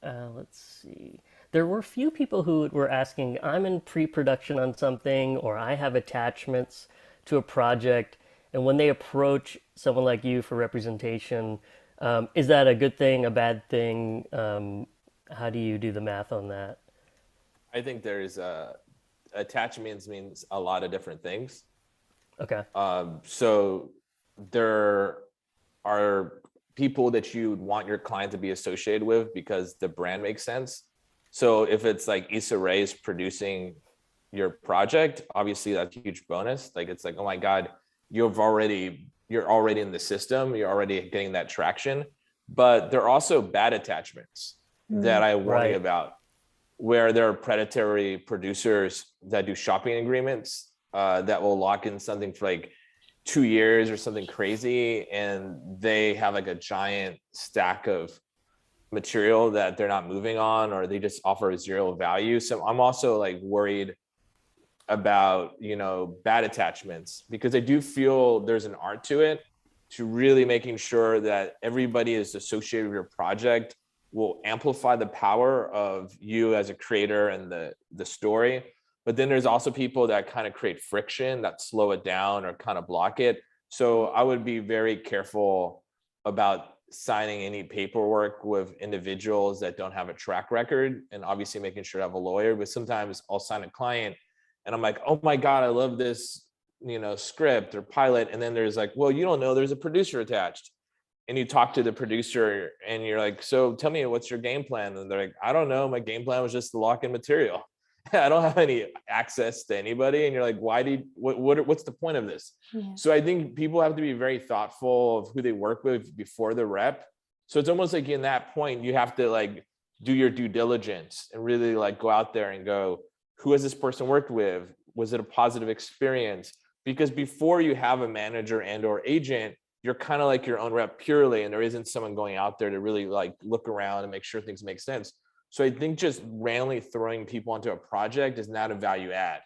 Let's see. There were a few people who were asking, I'm in pre-production on something, or I have attachments to a project, and when they approach someone like you for representation, is that a good thing, a bad thing? How do you do the math on that? I think there's attachments means a lot of different things. Okay. So there are people that you would want your client to be associated with because the brand makes sense. So if it's like Issa Rae is producing your project, obviously that's a huge bonus. Like it's like, oh my God, you're already in the system, you're already getting that traction. But there are also bad attachments that I worry about, where there are predatory producers that do shopping agreements that will lock in something for like 2 years or something crazy, and they have like a giant stack of material that they're not moving on, or they just offer zero value. So I'm also like worried about, bad attachments, because I do feel there's an art to it, to really making sure that everybody is associated with your project will amplify the power of you as a creator and the story. But then there's also people that kind of create friction, that slow it down or kind of block it. So I would be very careful about signing any paperwork with individuals that don't have a track record, and obviously making sure to have a lawyer. But sometimes I'll sign a client and I'm like, oh my God, I love this, script or pilot. And then there's like, well, you don't know there's a producer attached. And you talk to the producer and you're like, so tell me, what's your game plan? And they're like, I don't know. My game plan was just to lock in material. I don't have any access to anybody. And you're like, what's the point of this? Yeah. So I think people have to be very thoughtful of who they work with before the rep. So it's almost like in that point, you have to like do your due diligence and really like go out there and go, who has this person worked with? Was it a positive experience? Because before you have a manager and or agent, you're kind of like your own rep purely, and there isn't someone going out there to really like look around and make sure things make sense. So I think just randomly throwing people onto a project is not a value add.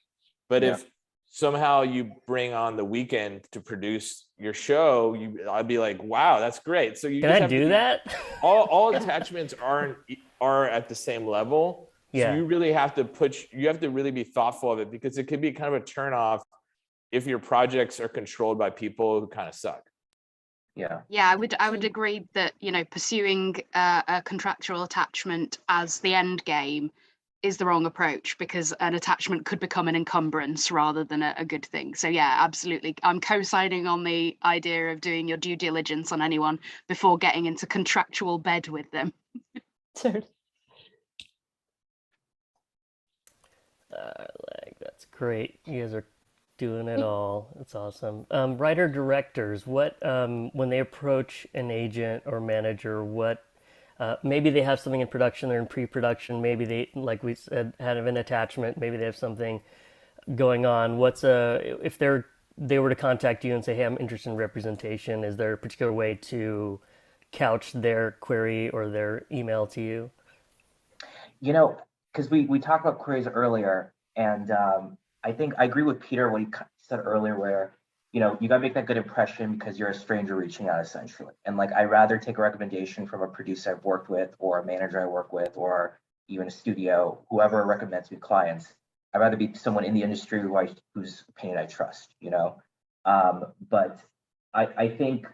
But if somehow you bring on the weekend to produce your show, I'd be like, wow, that's great. So you Can just I have do to that? all attachments are at the same level. So Yeah. you really have to you have to really be thoughtful of it, because it could be kind of a turnoff if your projects are controlled by people who kind of suck. Yeah, I would agree that, you know, pursuing a contractual attachment as the end game is the wrong approach, because an attachment could become an encumbrance rather than a good thing. So yeah, absolutely. I'm co-signing on the idea of doing your due diligence on anyone before getting into contractual bed with them. Totally. That's great. You guys are doing it all. It's awesome. Writer directors, what when they approach an agent or manager, what maybe they have something in production, they're in pre-production, maybe they, like we said, have an attachment, maybe they have something going on. If they were to contact you and say, hey, I'm interested in representation, is there a particular way to couch their query or their email to you? You know, because we talked about queries earlier, and I think I agree with Peter what he said earlier, where, you know, you got to make that good impression because you're a stranger reaching out, essentially. And like, I'd rather take a recommendation from a producer I've worked with, or a manager I work with, or even a studio, whoever recommends me clients. I'd rather be someone in the industry whose opinion I trust, you know. But I think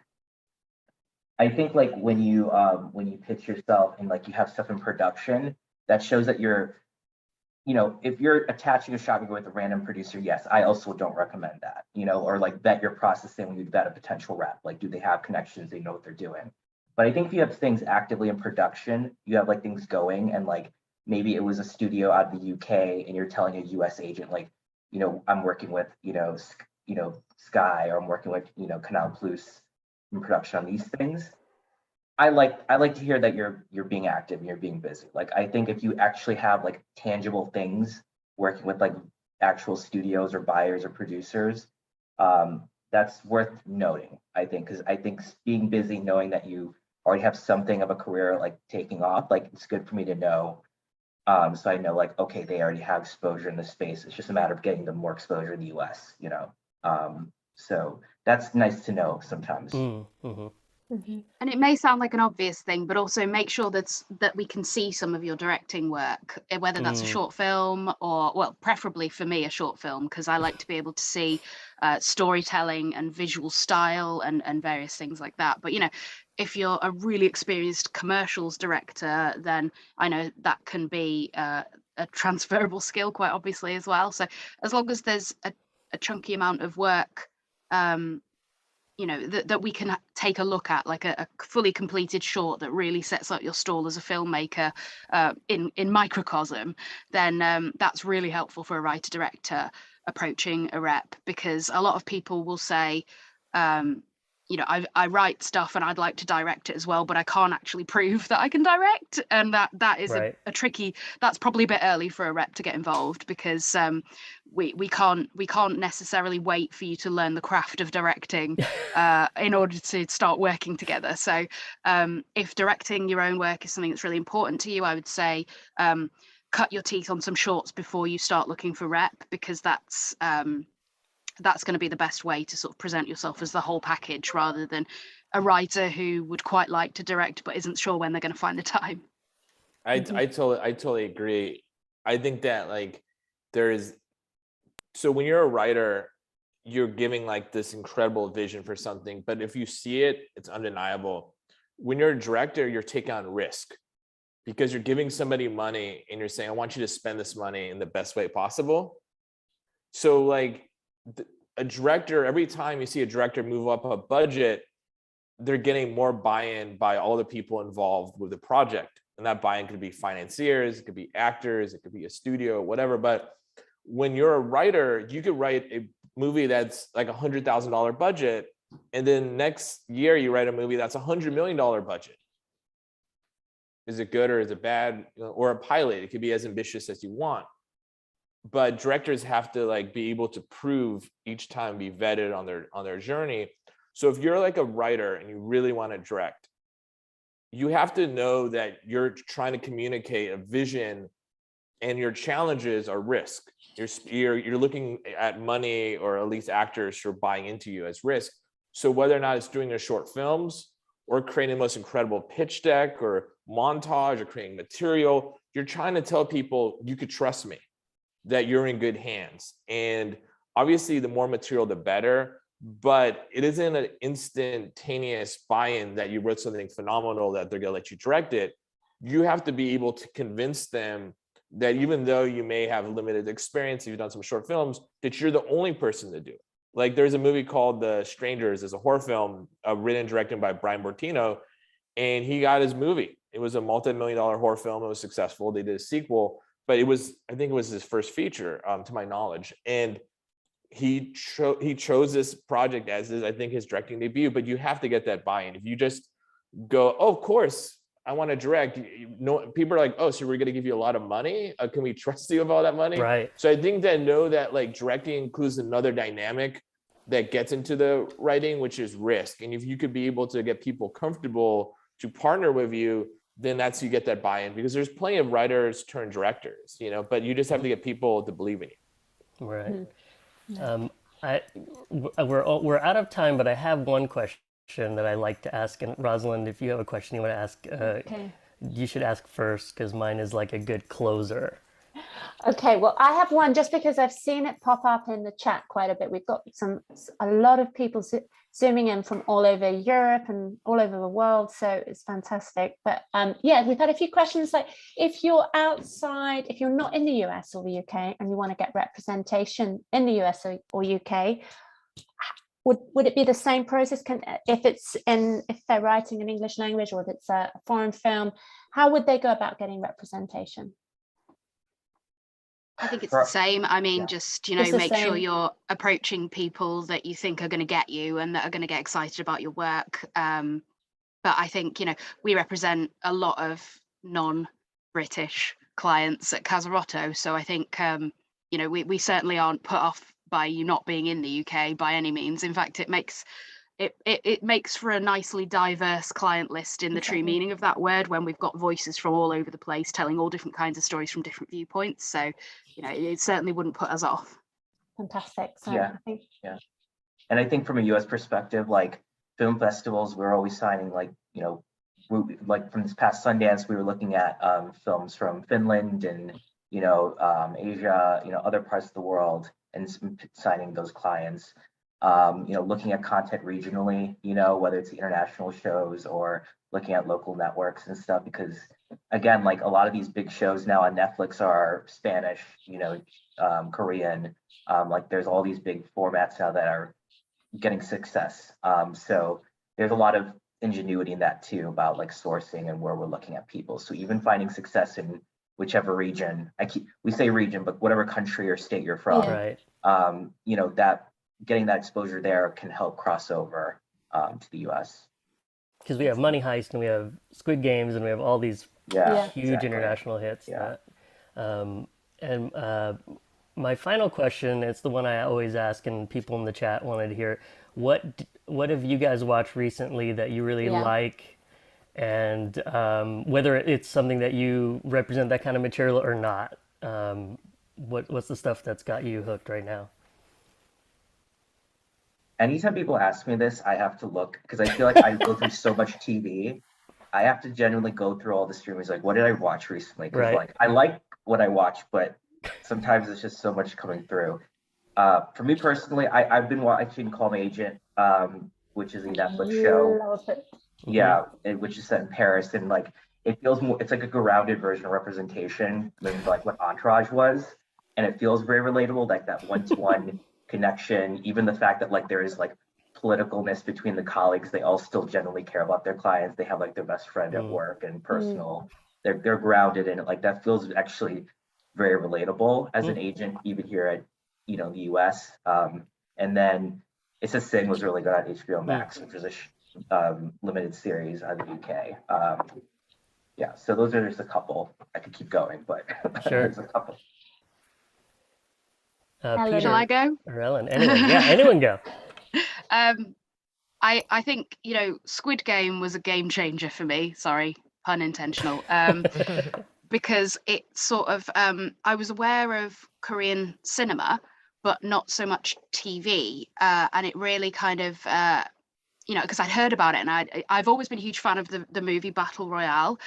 like when you pitch yourself and like you have stuff in production, that shows that you're, you know, if you're attaching a shot with a random producer, yes, I also don't recommend that, you know, or like vet your processing when you vet a potential rep. Like, do they have connections? They know what they're doing. But I think if you have things actively in production, you have like things going, and like maybe it was a studio out of the UK and you're telling a US agent, like, you know, I'm working with, Sky, or I'm working with, Canal Plus in production on these things. I like to hear that you're being active and you're being busy. Like, I think if you actually have like tangible things working with like actual studios or buyers or producers, that's worth noting, I think, because I think being busy, knowing that you already have something of a career like taking off, like it's good for me to know. So I know, like, okay, they already have exposure in the space. It's just a matter of getting them more exposure in the US, you know. So that's nice to know sometimes. Mm-hmm. Mm-hmm. And it may sound like an obvious thing, but also make sure that we can see some of your directing work, whether that's a short film or, well, preferably for me, a short film, because I like to be able to see storytelling and visual style and various things like that. But, you know, if you're a really experienced commercials director, then I know that can be a transferable skill, quite obviously, as well. So as long as there's a chunky amount of work, you know, that we can take a look at, like a fully completed short that really sets up your stall as a filmmaker in microcosm, then that's really helpful for a writer director approaching a rep, because a lot of people will say, you know, I write stuff and I'd like to direct it as well, but I can't actually prove that I can direct, and that is Right. a tricky. That's probably a bit early for a rep to get involved, because we can't necessarily wait for you to learn the craft of directing in order to start working together. So if directing your own work is something that's really important to you, I would say cut your teeth on some shorts before you start looking for rep, because that's going to be the best way to sort of present yourself as the whole package, rather than a writer who would quite like to direct but isn't sure when they're going to find the time. I totally agree. I think that like so when you're a writer, you're giving like this incredible vision for something, but if you see it, it's undeniable. When you're a director, you're taking on risk, because you're giving somebody money and you're saying, I want you to spend this money in the best way possible. So like a director, every time you see a director move up a budget, they're getting more buy-in by all the people involved with the project. And that buy-in could be financiers, it could be actors, it could be a studio, whatever. But when you're a writer, you could write a movie that's like $100,000 budget, and then next year you write a movie that's $100 million budget. Is it good or is it bad? Or a pilot, it could be as ambitious as you want. But directors have to like be able to prove each time, be vetted on their journey. So if you're like a writer and you really want to direct, you have to know that you're trying to communicate a vision, and your challenges are risk. You're looking at money, or at least actors who are buying into you, as risk. So whether or not it's doing your short films or creating the most incredible pitch deck or montage or creating material, you're trying to tell people you could trust me, that you're in good hands. And obviously the more material, the better, but it isn't an instantaneous buy-in that you wrote something phenomenal that they're gonna let you direct it. You have to be able to convince them that even though you may have limited experience, you've done some short films, that you're the only person to do it. Like there's a movie called The Strangers, it's a horror film written and directed by Brian Bortino, and he got his movie. It was a multi-million-dollar horror film. It was successful. They did a sequel, but I think it was his first feature, to my knowledge. And he chose this project as I think his directing debut. But you have to get that buy-in. If you just go, oh, of course, I want to direct. People are like, oh, so we're going to give you a lot of money? Can we trust you with all that money? Right. So I think that like directing includes another dynamic that gets into the writing, which is risk. And if you could be able to get people comfortable to partner with you, then you get that buy-in, because there's plenty of writers turned directors, but you just have to get people to believe in you. Right. We're out of time, but I have one question that I like to ask. And Rosalind, if you have a question you want to ask, Okay. you should ask first, because mine is like a good closer. Okay, well, I have one just because I've seen it pop up in the chat quite a bit. We've got a lot of people zooming in from all over Europe and all over the world, so it's fantastic. But yeah, we've had a few questions like, if you're outside, if you're not in the US or the UK and you want to get representation in the US or UK, would it be the same process? If they're writing in English language, or if it's a foreign film, how would they go about getting representation? I think it's the same. I mean, Yeah. just, It's make sure you're approaching people that you think are going to get you and that are going to get excited about your work. But I think, we represent a lot of non-British clients at Casarotto. So I think, we certainly aren't put off by you not being in the UK by any means. In fact, it makes for a nicely diverse client list in the true meaning of that word, when we've got voices from all over the place telling all different kinds of stories from different viewpoints. So, it certainly wouldn't put us off. Fantastic. So Yeah. I think... Yeah. And I think from a US perspective, like film festivals, we're always signing, like, like from this past Sundance, we were looking at films from Finland and, Asia, other parts of the world, and signing those clients. Looking at content regionally, whether it's international shows or looking at local networks and stuff, because again, like a lot of these big shows now on Netflix are Spanish, Korean, like there's all these big formats now that are getting success. So there's a lot of ingenuity in that too, about like sourcing and where we're looking at people. So even finding success in whichever region, we say region, but whatever country or state you're from, Right. That getting that exposure there can help cross over to the US. Because we have Money Heist and we have Squid Games and we have all these huge international hits. Yeah. My final question, it's the one I always ask, and people in the chat wanted to hear, what have you guys watched recently that you really like, and whether it's something that you represent that kind of material or not? What's the stuff that's got you hooked right now? Anytime people ask me this, I have to look, because I feel like I go through so much TV. I have to genuinely go through all the streamers, like, what did I watch recently? Because like, I like what I watch, but sometimes it's just so much coming through. For me personally, I've been watching Call Me Agent, which is a Netflix show. Love it. Yeah, which is set in Paris, and like it feels more, it's like a grounded version of representation than like what Entourage was, and it feels very relatable, like that one-to-one connection. Even the fact that like there is like politicalness between the colleagues, they all still genuinely care about their clients. They have like their best friend at work and personal. They're grounded in it. Like that feels actually very relatable as an agent, even here at the US. And then It's a Sin was really good on HBO Max, which is a limited series on the UK. Yeah, so those are just a couple. I could keep going, but there's a couple. Peter, Shall I go? or Ellen? Anyone? Yeah, anyone go. I I think, you know, Squid Game was a game changer for me. Sorry, pun intentional. Because it sort of, I was aware of Korean cinema, but not so much TV. And it really kind of, you know, because I'd heard about it, and I've always been a huge fan of the movie Battle Royale.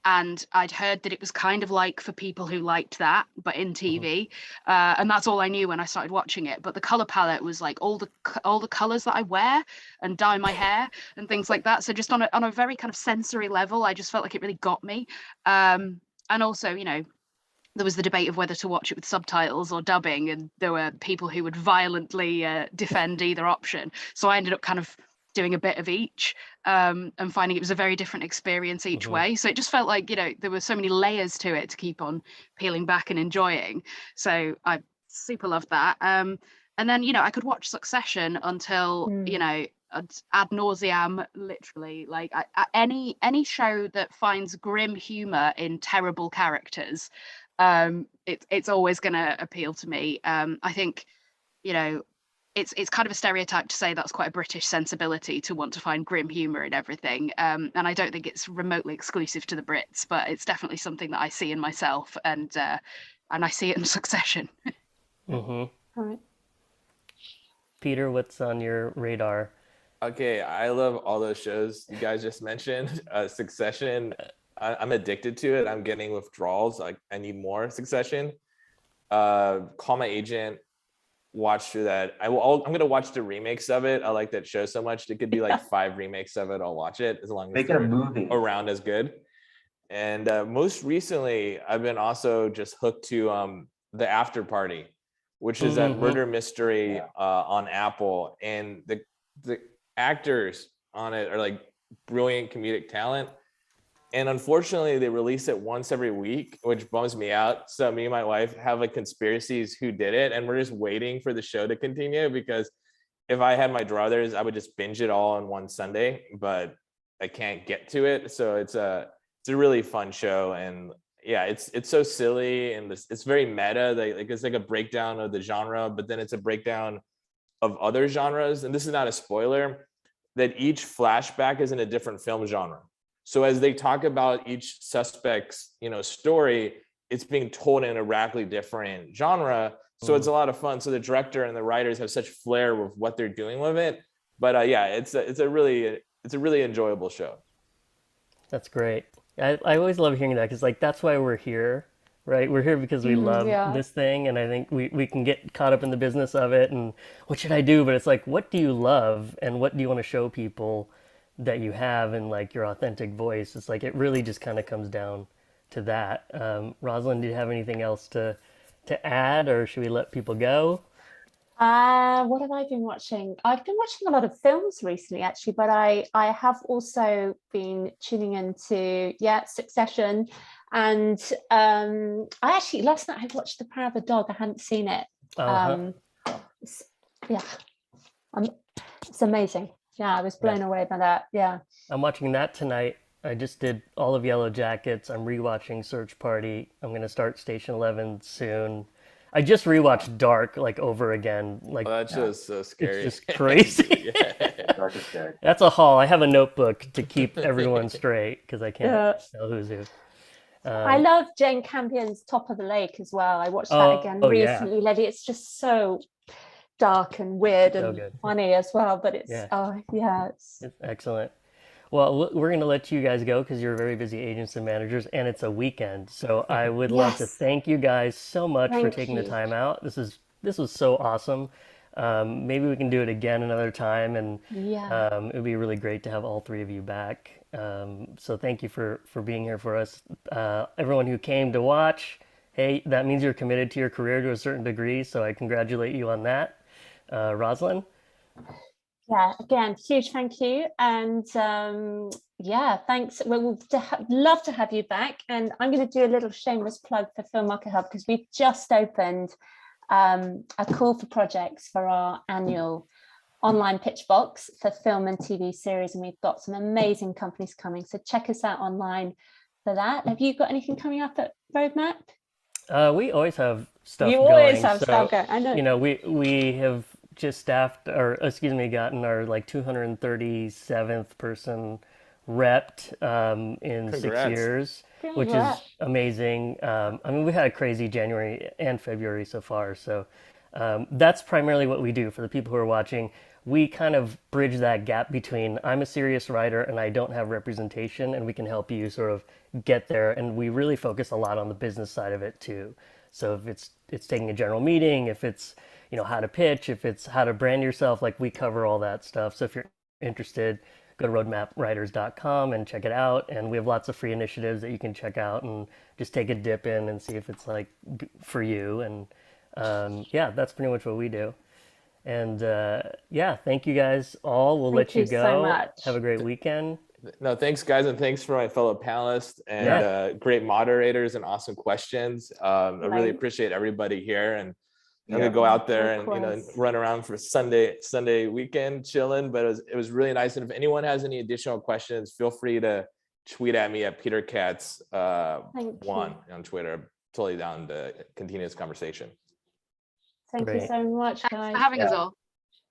And I'd heard that it was kind of like for people who liked that, but in TV. And that's all I knew when I started watching it. But the color palette was like all the colors that I wear and dye my hair and things like that. So just on a very kind of sensory level, I just felt like it really got me. And also, you know, there was the debate of whether to watch it with subtitles or dubbing, and there were people who would violently defend either option. So I ended up kind of doing a bit of each, and finding it was a very different experience each way. So it just felt like, you know, there were so many layers to it to keep on peeling back and enjoying. So I super loved that. And then, you know, I could watch Succession until, you know, ad nauseam, literally. Like any show that finds grim humor in terrible characters, it's always going to appeal to me. I think, you know, it's kind of a stereotype to say that's quite a British sensibility to want to find grim humor in everything. And I don't think it's remotely exclusive to the Brits, but it's definitely something that I see in myself, and I see it in Succession. All right. Peter, what's on your radar? Okay, I love all those shows you guys just mentioned. Succession, I'm addicted to it. I'm getting withdrawals. I need more Succession. Call My Agent. Watch through that. I'm gonna watch the remakes of it. I like that show so much. It could be like 5 remakes of it. I'll watch it as long as Make it a movie. around as good. And most recently, I've been also just hooked to The After Party, which is that murder mystery on Apple. And the actors on it are like brilliant comedic talent. And unfortunately, they release it once every week, which bums me out. So me and my wife have like conspiracies who did it, and we're just waiting for the show to continue, because if I had my druthers, I would just binge it all on one Sunday, but I can't get to it. So it's a really fun show, and yeah, it's so silly, and it's very meta. It's like a breakdown of the genre, but then it's a breakdown of other genres. And this is not a spoiler, that each flashback is in a different film genre. So as they talk about each suspect's, you know, story, it's being told in a radically different genre. So it's a lot of fun. So the director and the writers have such flair with what they're doing with it. But yeah, it's a really enjoyable show. That's great. I always love hearing that, because like that's why we're here, right? We're here because we love this thing, and I think we can get caught up in the business of it and what should I do? But it's like, what do you love and what do you want to show people that you have in like your authentic voice? It's like it really just kind of comes down to that. Rosalind, do you have anything else to add, or should we let people go? What have I been watching? I've been watching a lot of films recently, actually, but I have also been tuning into Succession, and I actually last night I watched The Power of the Dog. I hadn't seen it. It's amazing. Yeah, I was blown away by that. Yeah, I'm watching that tonight. I just did all of Yellow Jackets. I'm rewatching Search Party. I'm going to start Station 11 soon. I just rewatched Dark like over again. Like, that's just so scary. It's just crazy. Dark is scary. That's a haul. I have a notebook to keep everyone straight because I can't tell who's who. I love Jane Campion's Top of the Lake as well. I watched that again recently, Letty. It's just so dark and weird and funny as well. But it's it's excellent. Well, we're going to let you guys go because you're very busy agents and managers, and it's a weekend. So I would love to thank you guys so much for taking the time out. This was so awesome. Maybe we can do it again another time, and it would be really great to have all 3 of you back. So thank you for being here for us. Everyone who came to watch, hey, that means you're committed to your career to a certain degree, so I congratulate you on that. Rosalind? Yeah, again, huge thank you. And thanks. We'll love to have you back. And I'm going to do a little shameless plug for Filmarket Hub, because we've just opened a call for projects for our annual online pitch box for film and TV series. And we've got some amazing companies coming. So check us out online for that. Have you got anything coming up at Roadmap? We always have stuff You going. always have stuff going. I know. You know, we have just staffed, or excuse me, gotten our like 237th person repped in 6 Congrats. years, which is Congrats. amazing. I mean, we had a crazy January and February so far. So that's primarily what we do for the people who are watching. We kind of bridge that gap between I'm a serious writer and I don't have representation, and we can help you sort of get there. And we really focus a lot on the business side of it too. So if it's taking a general meeting, if it's, you know, how to pitch, if it's how to brand yourself, like we cover all that stuff. So if you're interested, go to roadmapwriters.com and check it out. And we have lots of free initiatives that you can check out and just take a dip in and see if it's like for you. And yeah, that's pretty much what we do. And yeah, thank you guys all. We'll let you go. So much. Have a great weekend. No, thanks guys, and thanks for my fellow panelists and great moderators and awesome questions. I really appreciate everybody here, and I'm gonna go out there and, you know, run around for Sunday weekend chilling. But it was really nice. And if anyone has any additional questions, feel free to tweet at me at Peter Katz 1 on Twitter. I'm totally down to continue this conversation. Thank you so much, guys. Thanks for having us all.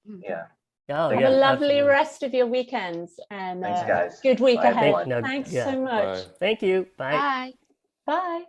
Yeah. Oh, Have yeah, a lovely absolutely. rest of your weekends, and Thanks, guys. good week Bye, ahead. everyone. Thanks Yeah. so much. Bye. Thank you. Bye. Bye. Bye.